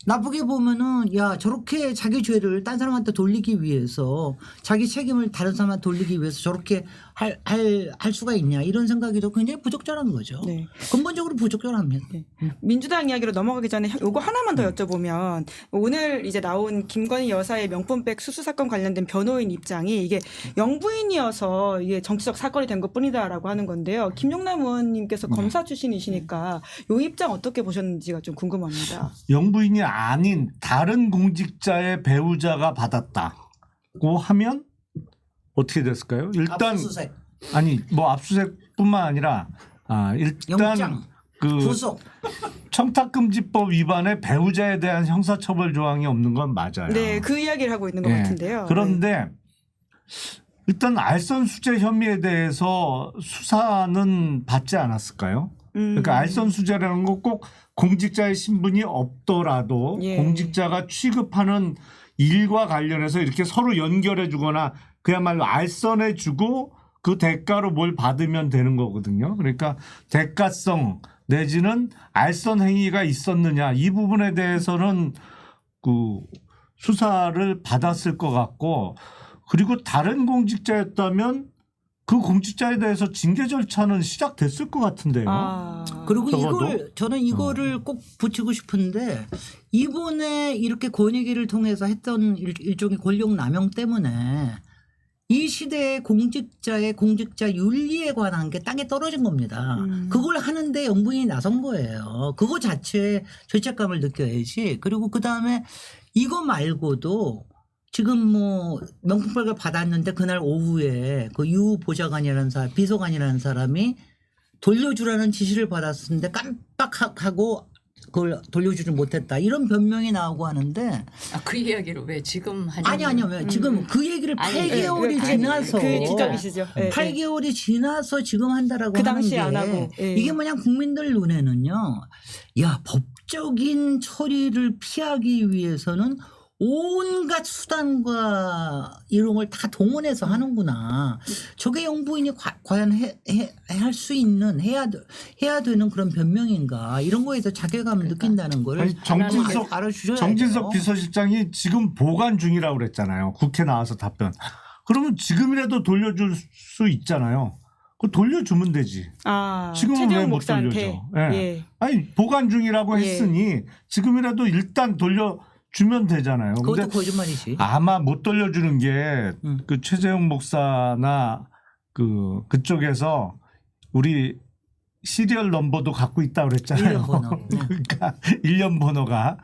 나쁘게 보면은 야 저렇게 자기 죄를 딴 사람한테 돌리기 위해서 자기 책임을 다른 사람한테 돌리기 위해서 저렇게 할 수가 있냐 이런 생각이 더 굉장히 부적절한 거죠. 네. 근본적으로 부적절합니다. 네. 민주당 이야기로 넘어가기 전에 요거 하나만 더 여쭤보면 오늘 이제 나온 김건희 여사의 명품백 수수 사건 관련된 변호인 입장이 이게 영부인이어서 이게 정치적 사건이 된 것뿐이다라고 하는 건데요. 김용남 의원님께서 검사 출신이시니까 요 입장 어떻게 보셨는지가 좀 궁금합니다. 영부인이 아닌 다른 공직자의 배우자가 받았다고 하면 어떻게 됐을까요? 일단 압수수색, 아니 뭐 압수수색뿐만 아니라 일단 영장, 그 구속. 청탁금지법 위반에 배우자에 대한 형사처벌 조항이 없는 건 맞아요. 네, 그 이야기를 하고 있는 것 예. 같은데요. 그런데 일단 알선수재 혐의에 대해서 수사는 받지 않았을까요? 그러니까 알선수재라는 거 꼭 공직자의 신분이 없더라도 예. 공직자가 취급하는 일과 관련해서 이렇게 서로 연결해 주거나 그야말로 알선해 주고 그 대가로 뭘 받으면 되는 거거든요. 그러니까 대가성 내지는 알선 행위가 있었느냐 이 부분에 대해서는 그 수사를 받았을 것 같고 그리고 다른 공직자였다면 그 공직자에 대해서 징계 절차는 시작됐을 것 같은데요. 그리고 적어도? 저는 이거를 꼭 붙이고 싶은데 이번에 이렇게 권익위를 통해서 했던 일종의 권력 남용 때문에 이 시대의 공직자의 공직자 윤리에 관한 게 땅에 떨어진 겁니다. 그걸 하는데 영부인이 나선 거예요. 그거 자체에 죄책감을 느껴야지. 그리고 그다음에 이거 말고도 지금 뭐 명품백을 받았는데 그날 오후에 그 유 보좌관이라는 사람, 비서관이라는 사람이 돌려주라는 지시를 받았는데 깜빡하고 그걸 돌려주지 못했다. 이런 변명이 나오고 하는데 그 이야기를 왜 지금 하냐? 아니요. 왜 지금 그 얘기를 아니, 8개월이 아니, 지나서 그 지적이시죠. 예, 예. 8개월이 지나서 지금 한다라고 그 당시에 하는 안 게 하고, 예. 이게 뭐냐 국민들 눈에는요. 야 법적인 처리를 피하기 위해서는 온갖 수단과 이런 걸 다 동원해서 하는구나. 저게 영부인이 과연 할 수 있는 해야 되는 그런 변명인가 이런 거에서 자괴감을 느낀다는 걸 아니, 알아주셔야 정진석 돼요. 비서실장이 지금 보관 중이라고 그랬잖아요. 국회 나와서 답변. 그러면 지금이라도 돌려줄 수 있잖아요. 그 돌려주면 되지. 지금은 왜 최재형 못 목사한테. 돌려줘? 예. 예. 아니 보관 중이라고 예. 했으니 지금이라도 일단 돌려주면 되잖아요. 그것도 근데 거짓말이지. 아마 못 돌려주는 게 그 최재형 목사나 그쪽에서 우리 시리얼 넘버도 갖고 있다고 그랬잖아요. 1년 번호. 네. 그러니까 1년 번호가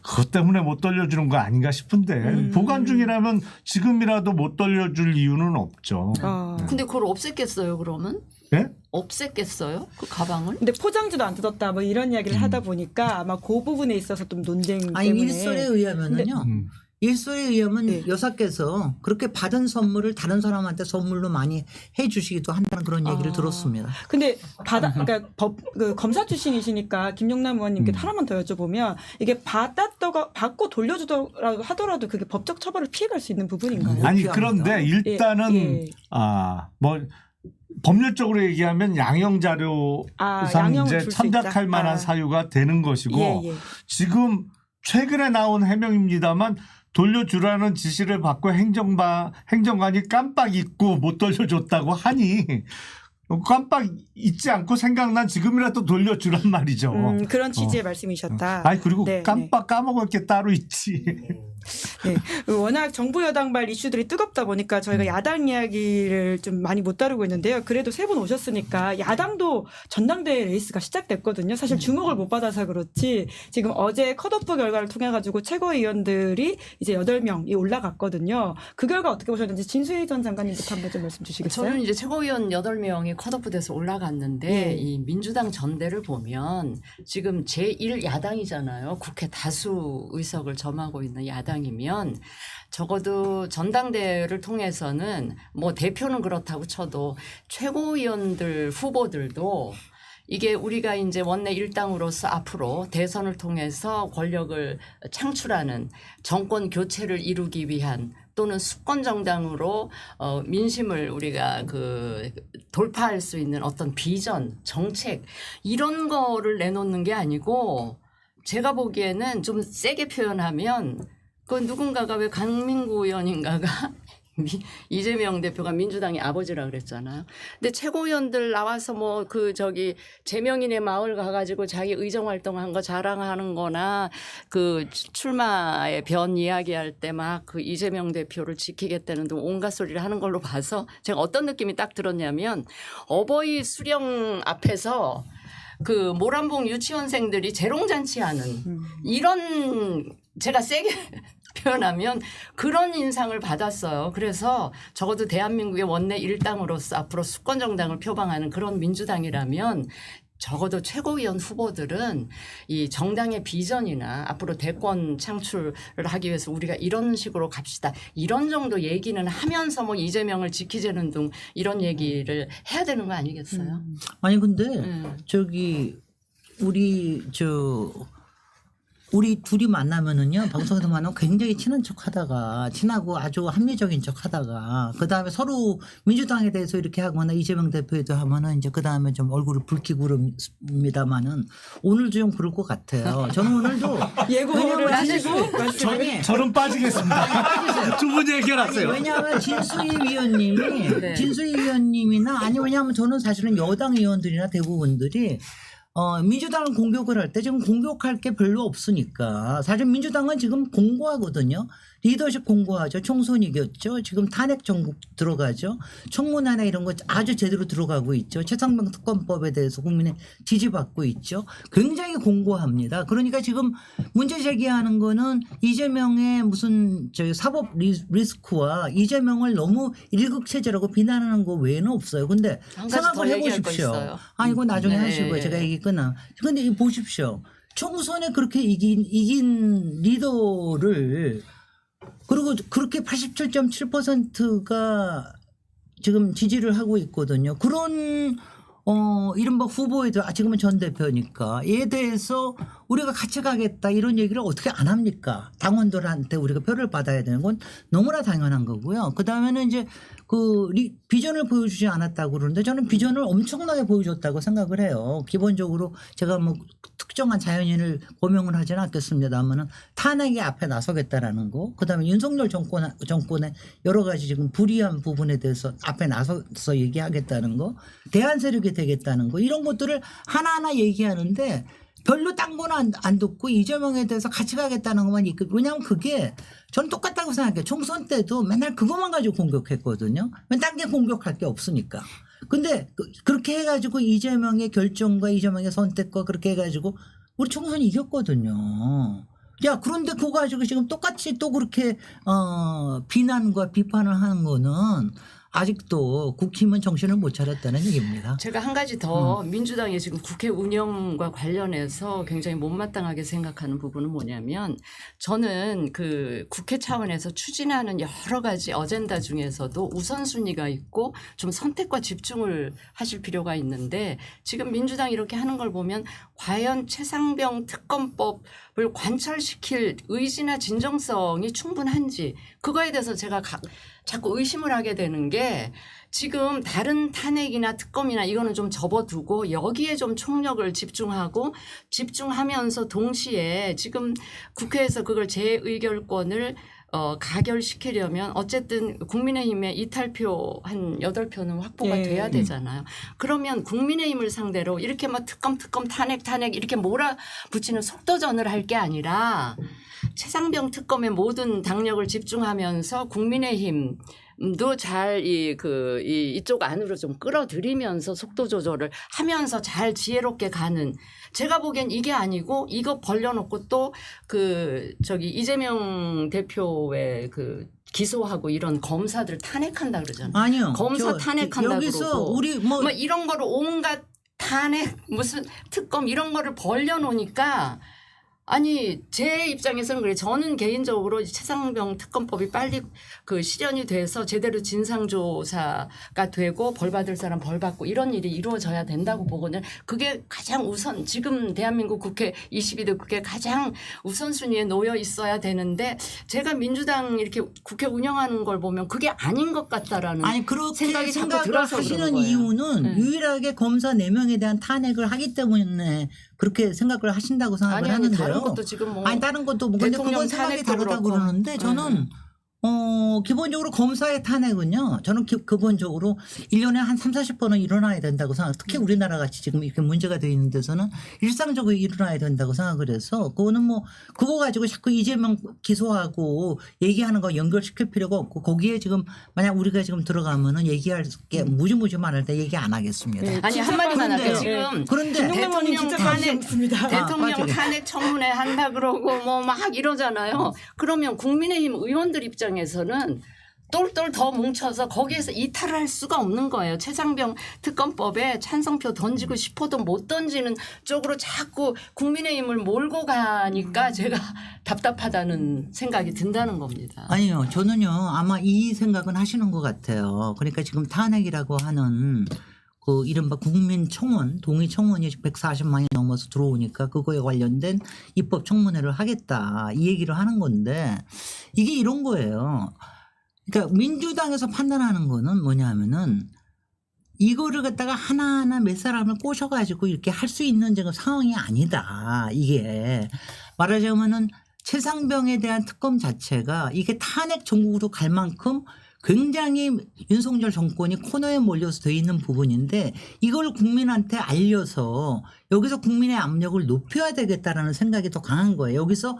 그것 때문에 못 돌려주는 거 아닌가 싶은데 보관 중이라면 지금이라도 못 돌려줄 이유는 없죠. 근데 그걸 없앴겠어요, 그러면? 예? 없앴겠어요? 그 가방을? 근데 포장지도 안 뜯었다 뭐 이런 이야기를 하다 보니까 아마 그 부분에 있어서 좀 논쟁 아니 때문에 일설에 의하면은요. 일설에 의하면 네. 여사께서 그렇게 받은 선물을 다른 사람한테 선물로 많이 해주시기도 한다는 그런 얘기를 들었습니다. 근데 그러니까 그 검사 출신이시니까 김용남 의원님께 하나만 더 여쭤보면 이게 받고 돌려주더라도 하더라도 그게 법적 처벌을 피해갈 수 있는 부분인가요? 아니 피합니다. 그런데 일단은 예. 뭐 법률적으로 얘기하면 양형 자료상 양형을 이제 줄수 참작할 있다. 만한 사유가 되는 것이고 예. 지금 최근에 나온 해명입니다만 돌려주라는 지시를 받고 행정관이 깜빡 잊고 못 돌려줬다고 하니 깜빡 잊지 않고 생각난 지금이라도 돌려주란 말이죠. 그런 취지의 말씀이셨다. 아니 그리고 네, 깜빡 까먹을 게 따로 있지. 네. 워낙 정부 여당발 이슈들이 뜨겁다 보니까 저희가 야당 이야기를 좀 많이 못 다루고 있는데요. 그래도 세 분 오셨으니까 야당도 전당대회 레이스가 시작됐거든요. 사실 주목을 못 받아서 그렇지 지금 어제 컷오프 결과를 통해 가지고 최고위원들이 이제 8명이 올라갔거든요. 그 결과 어떻게 보셨는지 진수희 전 장관님부터 한번 좀 말씀 주시겠어요? 저는 이제 최고위원 8명이 컷오프돼서 올라갔는데 예. 이 민주당 전대를 보면 지금 제1야당이잖아요. 국회 다수 의석을 점하고 있는 야당이면 적어도 전당대회를 통해서는 뭐 대표는 그렇다고 쳐도 최고위원들 후보들도 이게 우리가 이제 원내 일당으로서 앞으로 대선을 통해서 권력을 창출하는 정권 교체를 이루기 위한 또는 수권 정당으로 민심을 우리가 그 돌파할 수 있는 어떤 비전, 정책 이런 거를 내놓는 게 아니고 제가 보기에는 좀 세게 표현하면 그 누군가가 왜 강민구 의원인가가 이재명 대표가 민주당의 아버지라 그랬잖아요. 근데 최고위원들 나와서 뭐 그 저기 재명인의 마을 가가지고 자기 의정 활동한 거 자랑하는 거나 그 출마의 변 이야기할 때 막 그 이재명 대표를 지키겠다는 등 온갖 소리를 하는 걸로 봐서 제가 어떤 느낌이 딱 들었냐면 어버이 수령 앞에서 그 모란봉 유치원생들이 재롱잔치하는 이런 제가 세게 표현하면 그런 인상을 받았어요. 그래서 적어도 대한민국의 원내 일당으로서 앞으로 수권 정당을 표방하는 그런 민주당이라면 적어도 최고위원 후보들은 이 정당의 비전이나 앞으로 대권 창출을 하기 위해서 우리가 이런 식으로 갑시다. 이런 정도 얘기는 하면서 뭐 이재명을 지키자는 등 이런 얘기를 해야 되는 거 아니겠어요? 아니 근데 저기 우리 둘이 만나면은요 방송에서 만나면 굉장히 친한 척하다가 친하고 아주 합리적인 척하다가 그 다음에 서로 민주당에 대해서 이렇게 하거나 이재명 대표에도 하면은 이제 그 다음에 좀 얼굴을 붉히고 그럽니다만은 오늘도 좀 그럴 것 같아요. 저는 오늘도 예고를 하시고 아니, 저는 빠지겠습니다. 두 분 해결하세요. 왜냐하면 진수희 위원님이 네. 진수희 위원님이나 아니 왜냐하면 저는 사실은 여당 의원들이나 대부분들이 민주당을 공격을 할 때 지금 공격할 게 별로 없으니까 사실 민주당은 지금 공고하거든요. 리더십 공고하죠. 총선 이겼죠. 지금 탄핵 정국 들어가죠. 청문회나 이런 거 아주 제대로 들어가고 있죠. 최상병 특검법에 대해서 국민의 지지받고 있죠. 굉장히 공고합니다. 그러니까 지금 문제 제기하는 거는 이재명의 무슨 사법 리스크와 이재명을 너무 일극체제라고 비난하는 거 외에는 없어요. 근데 한 가지 더 생각을 얘기할 거 해보십시오. 있어요. 아 이거 나중에 네. 하시고요. 제가 얘기 끝나. 근데 이거 보십시오. 총선에 그렇게 이긴 리더를 그리고 그렇게 87.7%가 지금 지지를 하고 있거든요. 그런 이른바 후보에도 지금은 전 대표니까 이에 대해서 우리가 같이 가겠다 이런 얘기를 어떻게 안 합니까? 당원들한테 우리가 표를 받아야 되는 건 너무나 당연한 거고요. 그다음에는 이제 그 비전을 보여주지 않았다고 그러는데 저는 비전을 엄청나게 보여줬다고 생각을 해요. 기본적으로 제가 뭐 특정한 자연인을 고명을 하지는 않겠습니다만은 탄핵의 앞에 나서겠다라는 거, 그다음에 윤석열 정권의 여러 가지 지금 불이한 부분에 대해서 앞에 나서서 얘기하겠다는 거, 대안 세력이 되겠다는 거 이런 것들을 하나하나 얘기하는데 별로 딴 거는 안 듣고 이재명에 대해서 같이 가겠다는 것만 있고 왜냐하면 그게 저는 똑같다고 생각해요. 총선 때도 맨날 그것만 가지고 공격했거든요. 딴 게 공격할 게 없으니까. 근데 그렇게 해가지고 이재명의 결정과 이재명의 선택과 그렇게 해가지고 우리 총선 이겼거든요. 야 그런데 그거 가지고 지금 똑같이 또 그렇게 비난과 비판을 하는 거는 아직도 국힘은 정신을 못 차렸다는 얘기입니다. 제가 한 가지 더 민주당이 지금 국회 운영과 관련해서 굉장히 못마땅하게 생각하는 부분은 뭐냐면 저는 그 국회 차원에서 추진하는 여러 가지 어젠다 중에서도 우선순위가 있고 좀 선택과 집중을 하실 필요가 있는데 지금 민주당이 이렇게 하는 걸 보면 과연 최상병 특검법을 관철시킬 의지나 진정성이 충분한지 그거에 대해서 제가 자꾸 의심을 하게 되는 게 지금 다른 탄핵이나 특검이나 이거는 좀 접어두고 여기에 좀 총력을 집중하면서 동시에 지금 국회에서 그걸 재의결권을 가결시키려면 어쨌든 국민의힘의 이탈표 한 8표는 확보가 예. 돼야 되잖아요. 그러면 국민의힘을 상대로 이렇게 막 특검 탄핵 이렇게 몰아붙이는 속도전을 할 게 아니라 최상병 특검에 모든 당력을 집중하면서 국민의힘도 잘 이쪽 안으로 좀 끌어들이면서 속도 조절을 하면서 잘 지혜롭게 가는, 제가 보기엔 이게 아니고 이거 벌려놓고 또 이재명 대표의 기소하고 이런 검사들 탄핵한다 그러잖아요. 아니요. 검사 탄핵한다 여기서 그러고 우리 뭐 뭐 이런 거를 온갖 탄핵 무슨 특검 이런 거를 벌려놓으니까, 아니 제 입장에서는 그래. 저는 개인적으로 최상병 특검법이 빨리 실현이 돼서 제대로 진상조사가 되고 벌 받을 사람 벌 받고 이런 일이 이루어져야 된다고 보거든요. 그게 가장 우선, 지금 대한민국 국회 22대 국회 가장 우선순위에 놓여 있어야 되는데, 제가 민주당 이렇게 국회 운영하는 걸 보면 그게 아닌 것 같다라는 아니 그렇게 생각이 자꾸 생각을 들어서 그러는 하시는 거예요. 이유는 네. 유일하게 검사 4명에 대한 탄핵을 하기 때문에 그렇게 생각을 하신다고 생각을 아니 하는데요. 다른 것도 지금 뭐 아니 다른 것도 뭐 근데 대통령 그건 생각이 탄핵도 다르다고 그렇고. 그러는데 저는 기본적으로 검사의 탄핵은요. 저는 기본적으로 1년에 한 30-40번은 일어나야 된다고 생각. 특히 우리나라 같이 지금 이렇게 문제가 되어 있는 데서는 일상적으로 일어나야 된다고 생각을 해서, 그거는 뭐 그거 가지고 자꾸 이재명 기소하고 얘기하는 거 연결시킬 필요가 없고, 거기에 지금 만약 우리가 지금 들어가면은 얘기할 게 무지무지 많을 때 얘기 안 하겠습니다. 네. 아니 진짜 한마디만 할게요. 빠른데요. 지금 그런데 김용남 의원님 진짜 관심 없습니다. 대통령 맞아요. 탄핵 청문회 한다 그러고 뭐 막 이러잖아요. 그러면 국민의힘 의원들 입장에서는 똘똘 더 뭉쳐서 거기에서 이탈을 할 수가 없는 거예요. 최상병 특검법에 찬성표 던지고 싶어도 못 던지는 쪽으로 자꾸 국민의힘을 몰고 가니까 제가 답답하다는 생각이 든다는 겁니다. 아니요. 저는요. 아마 이 생각은 하시는 것 같아요. 그러니까 지금 탄핵이라고 하는 그 이른바 국민청원, 동의청원이 140만이 넘어서 들어오니까 그거에 관련된 입법 청문회를 하겠다 이 얘기를 하는 건데, 이게 이런 거예요. 그러니까 민주당에서 판단하는 거는 뭐냐면은 이거를 갖다가 하나하나 몇 사람을 꼬셔가지고 이렇게 할 수 있는 지금 상황이 아니다. 이게 말하자면은 최상병에 대한 특검 자체가 이게 탄핵 전국으로 갈 만큼 굉장히 윤석열 정권이 코너에 몰려서 돼 있는 부분인데, 이걸 국민한테 알려서 여기서 국민의 압력을 높여야 되겠다라는 생각이 더 강한 거예요. 여기서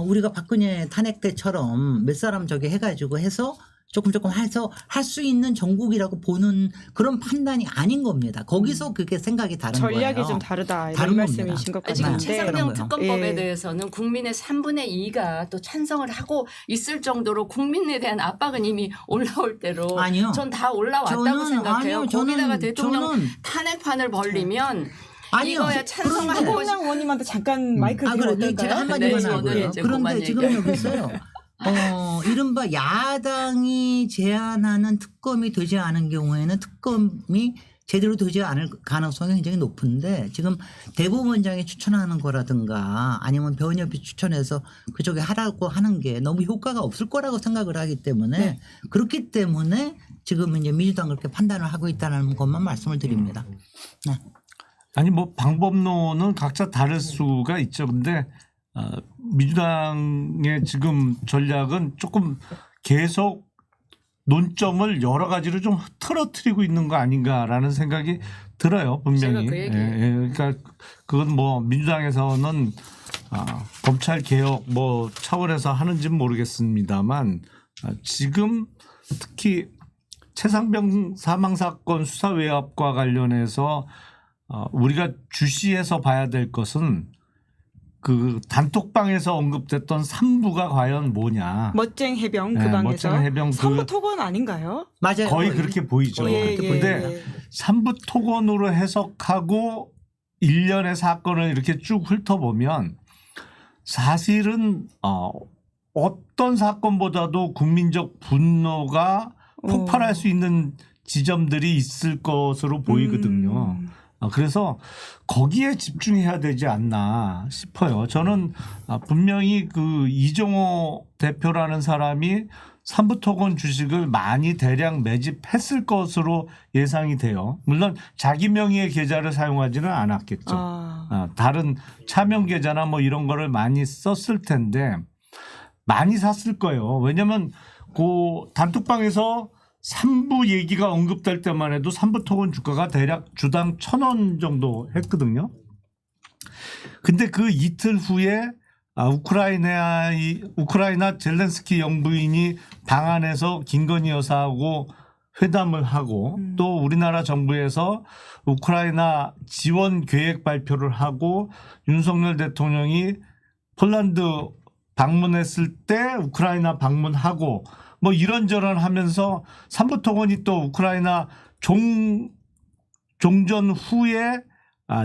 우리가 박근혜 탄핵 때처럼 몇 사람 저기 해가지고 해서 조금 해서 할 수 있는 전국이라고 보는 그런 판단이 아닌 겁니다. 거기서 그게 생각이 다른 전략이 거예요. 좀 다르다 이런 다른 말씀이신 것 지금 같은데. 그런 최상병 거예요. 특검법에 예. 대해서는 국민의 3분의 2가 또 찬성을 하고 있을 정도로 국민에 대한 압박은 이미 올라올 대로 아니요. 전 다 올라왔다고 저는 생각해요. 아니요. 거기다가 대통령 저는 탄핵판을 벌리면 아니요. 이거에 찬성하고 한국당 의원님한테 잠깐 마이크를 드리면 그래, 제가 어떨까요? 한마디만 네, 하고요. 저는 이제 그런데 그만 지금 얘기해요. 여기서요. 이른바 야당이 제안하는 특검이 되지 않은 경우에는 특검이 제대로 되지 않을 가능성이 굉장히 높은데, 지금 대법원장이 추천하는 거라든가 아니면 변협이 추천해서 그쪽에 하라고 하는 게 너무 효과가 없을 거라고 생각을 하기 때문에 네. 그렇기 때문에 지금 이제 민주당 그렇게 판단을 하고 있다는 것만 말씀을 드립니다. 네. 아니 뭐 방법론은 각자 다를 수가 있죠. 근데 민주당의 지금 전략은 조금 계속 논점을 여러 가지로 좀 틀어뜨리고 있는 거 아닌가라는 생각이 들어요. 분명히. 제가 그 얘기예요. 그러니까 그건 뭐 민주당에서는 검찰 개혁 뭐 차원에서 하는지는 모르겠습니다만, 지금 특히 최상병 사망 사건 수사 외압과 관련해서 우리가 주시해서 봐야 될 것은 그 단톡방에서 언급됐던 3부가 과연 뭐냐. 멋쟁 해병 그 네, 방에서 멋쟁 해병 그- 선거 토건 아닌가요? 맞아요. 거의 그렇게 보이죠. 예, 근데 예. 3부 토건으로 해석하고 일련의 사건을 이렇게 쭉 훑어보면 사실은 어떤 사건보다도 국민적 분노가 폭발할 수 있는 지점들이 있을 것으로 보이거든요. 그래서 거기에 집중해야 되지 않나 싶어요. 저는 분명히 그 이종호 대표라는 사람이 삼부토건 주식을 많이 대량 매집했을 것으로 예상이 돼요. 물론 자기 명의의 계좌를 사용하지는 않았겠죠. 다른 차명 계좌나 뭐 이런 거를 많이 썼을 텐데 많이 샀을 거예요. 왜냐하면 그 단톡방에서 3부 얘기가 언급될 때만 해도 삼부토건 주가가 대략 주당 1,000원 정도 했거든요. 근데 그 이틀 후에 우크라이나 젤렌스키 영부인이 방한해서 김건희 여사하고 회담을 하고 또 우리나라 정부에서 우크라이나 지원 계획 발표를 하고 윤석열 대통령이 폴란드 방문했을 때 우크라이나 방문하고 뭐 이런저런 하면서 삼부토건이 또 우크라이나 종전 후에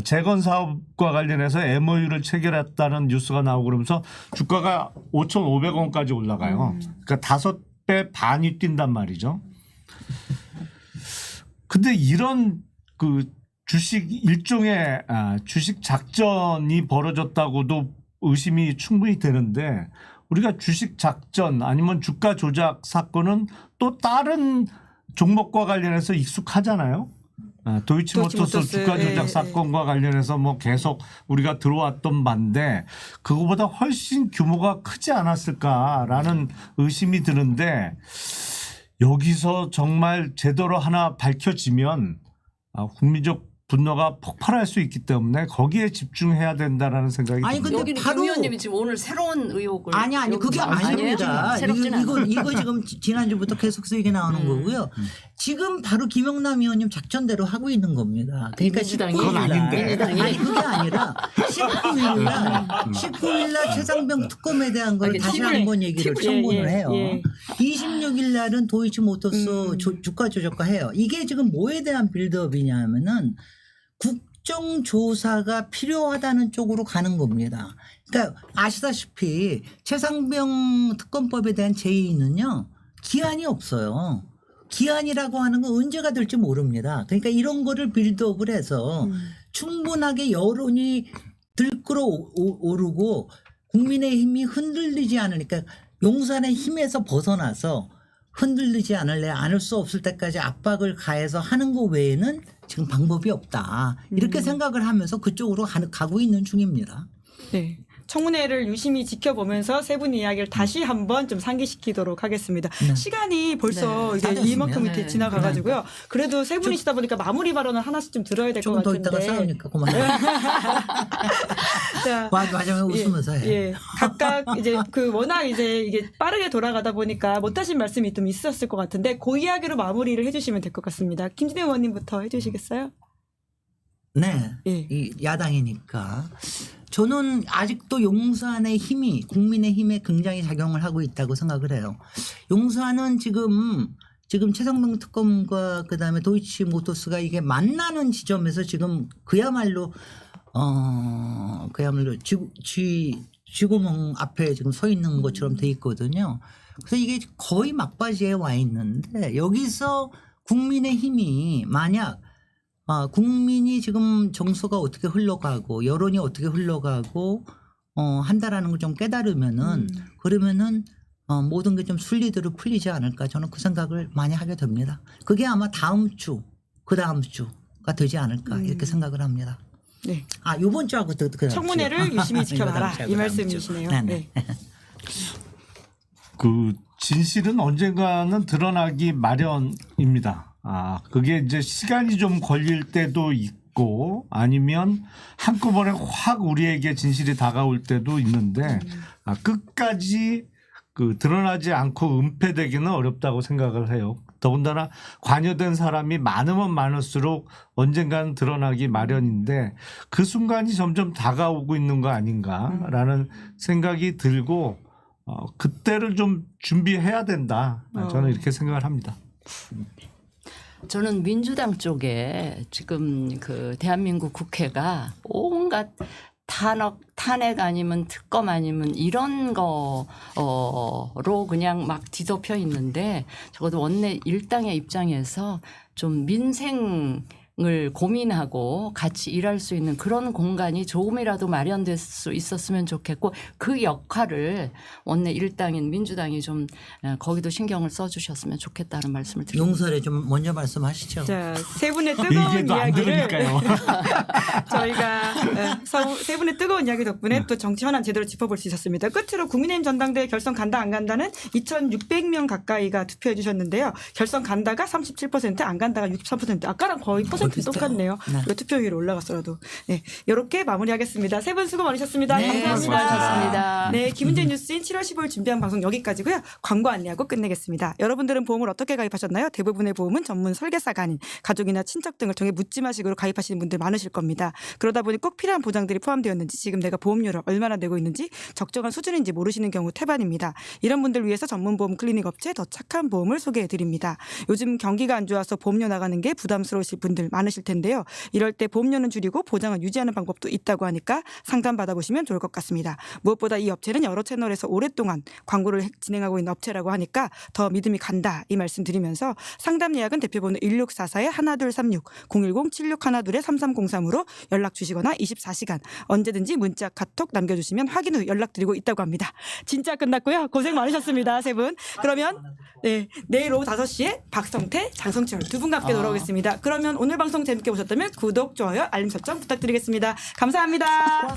재건 사업과 관련해서 MOU를 체결했다는 뉴스가 나오고 그러면서 주가가 5,500원까지 올라가요. 그러니까 5배 반이 뛴단 말이죠. 근데 이런 그 주식 일종의 주식 작전이 벌어졌다고도 의심이 충분히 되는데 우리가 주식 작전 아니면 주가 조작 사건은 또 다른 종목과 관련해서 익숙하잖아요. 도이치모터스 주가 조작 사건과 관련해서 뭐 계속 우리가 들어왔던 반데 그거보다 훨씬 규모가 크지 않았을까라는 의심이 드는데 여기서 정말 제대로 하나 밝혀지면 국민적 분노가 폭발할 수 있기 때문에 거기에 집중해야 된다라는 생각이 아니, 듭니다. 근데 여기는 바로- 김 의원님이 지금 오늘 새로운 의혹을 아니 그게 아닙니다. 이거 지금 지난주부터 계속 얘기 나오는 거고요. 지금 바로 김영남 의원님 작전대로 하고 있는 겁니다. 그러니까 민주당이? 19일 그건 아닌데. 민주당이? 아니 그게 아니라 19일 날 최상병 특검에 대한 걸 아니, 다시 팀을- 한번 얘기를 팀을- 청문을 예, 해요. 예. 26일 날은 도이치모터스 주가 조작과 해요. 이게 지금 뭐에 대한 빌드업이냐 하면은 국정조사가 필요하다는 쪽으로 가는 겁니다. 그러니까 아시다시피 최상병 특검법에 대한 제의는요. 기한이 없어요. 기한이라고 하는 건 언제가 될지 모릅니다. 그러니까 이런 거를 빌드업을 해서 충분하게 여론이 들끓어 오르고 국민의힘이 흔들리지 않으니까 용산의 힘에서 벗어나서 흔들리지 않을 수 없을 때까지 압박을 가해서 하는 거 외에는 지금 방법이 없다. 이렇게 생각을 하면서 그쪽으로 가고 있는 중입니다. 네. 청문회를 유심히 지켜보면서 세 분의 이야기를 다시 한번 좀 상기시키도록 하겠습니다. 네. 시간이 벌써 네. 이제 다 됐습니다. 이만큼 이렇게 네. 지나가가지고요. 그래도 세 분이시다 보니까 마무리 발언을 하나씩 좀 들어야 될 것 조금 더 같은데. 있다가 싸우니까 그만해. 자, 마지막에 웃으면서 해. 예, 각각 이제 그 워낙 이제 이게 빠르게 돌아가다 보니까 못하신 말씀이 좀 있었을 것 같은데 그 이야기로 마무리를 해주시면 될 것 같습니다. 김진애 의원님부터 해주시겠어요? 네. 예. 이 야당이니까. 저는 아직도 용산의 힘이 국민의 힘에 굉장히 작용을 하고 있다고 생각을 해요. 용산은 지금 최상병 특검과 그다음에 도이치모터스가 이게 만나는 지점에서 지금 그야말로 쥐구멍 앞에 지금 서 있는 것처럼 돼 있거든요. 그래서 이게 거의 막바지에 와 있는데 여기서 국민의 힘이 만약 국민이 지금 정서가 어떻게 흘러가고 여론이 어떻게 흘러가고 한다라는 걸 좀 깨달으면은 그러면은 모든 게 좀 순리대로 풀리지 않을까 저는 그 생각을 많이 하게 됩니다. 그게 아마 다음 주, 그 다음 주가 되지 않을까 이렇게 생각을 합니다. 네. 요번 주하고 그 다음 청문회를 주. 유심히 지켜봐라. 이거 이 다음 주. 말씀이시네요. 네네. 네. 그 진실은 언젠가는 드러나기 마련입니다. 그게 이제 시간이 좀 걸릴 때도 있고 아니면 한꺼번에 확 우리에게 진실이 다가올 때도 있는데 끝까지 그 드러나지 않고 은폐되기는 어렵다고 생각을 해요. 더군다나 관여된 사람이 많으면 많을수록 언젠가는 드러나기 마련인데 그 순간이 점점 다가오고 있는 거 아닌가라는 생각이 들고 그때를 좀 준비해야 된다. 저는 이렇게 생각을 합니다. 저는 민주당 쪽에 지금 그 대한민국 국회가 온갖 탄핵 아니면 특검 아니면 이런 거로 그냥 막 뒤덮여 있는데 적어도 원내 일당의 입장에서 좀 민생을 고민하고 같이 일할 수 있는 그런 공간이 조금이라도 마련될 수 있었으면 좋겠고 그 역할을 원내 일당인 민주당이 좀 거기도 신경을 써주셨으면 좋겠다는 말씀을 드립니다. 용설에 좀 먼저 말씀하시죠. 자, 세 분의 뜨거운 얘기해도 안 이야기를 들으니까요. 저희가 세 분의 뜨거운 이야기 덕분에 또 정치 현안 제대로 짚어볼 수 있었습니다. 끝으로 국민의힘 전당대회 결선 간다 안 간다는 2,600명 가까이가 투표해 주셨는데요. 결선 간다가 37%, 안 간다가 63%. 아까랑 거의 퍼센트 비슷해요. 똑같네요. 네. 이거 투표율 올라갔어라도. 네, 이렇게 마무리하겠습니다. 세 분 수고 많으셨습니다. 네, 감사합니다. 수고하셨습니다. 네, 김은재 뉴스인 7월 15일 준비한 방송 여기까지고요. 광고 안내하고 끝내겠습니다. 여러분들은 보험을 어떻게 가입하셨나요? 대부분의 보험은 전문 설계사가 아닌 가족이나 친척 등을 통해 묻지마식으로 가입하시는 분들 많으실 겁니다. 그러다 보니 꼭 필요한 보장들이 포함되었는지 지금 내가 보험료를 얼마나 내고 있는지 적정한 수준인지 모르시는 경우 태반입니다. 이런 분들 위해서 전문 보험 클리닉 업체 더 착한 보험을 소개해드립니다. 요즘 경기가 안 좋아서 보험료 나가는 게 부담스러우실 분들 많으실 텐데요. 이럴 때 보험료는 줄이고 보장을 유지하는 방법도 있다고 하니까 상담 받아보시면 좋을 것 같습니다. 무엇보다 이 업체는 여러 채널에서 오랫동안 광고를 진행하고 있는 업체라고 하니까 더 믿음이 간다 이 말씀 드리면서 상담 예약은 대표번호 1644-1236 010-7612-3303으로 연락 주시거나 24시간 언제든지 문자 카톡 남겨주시면 확인 후 연락드리고 있다고 합니다. 진짜 끝났고요. 고생 많으셨습니다. 세 분. 그러면 네, 내일 오후 5시에 박성태, 장성철 두 분과 함께 돌아오겠습니다. 그러면 오늘 방송 재밌게 보셨다면 구독, 좋아요, 알림 설정 부탁드리겠습니다. 감사합니다.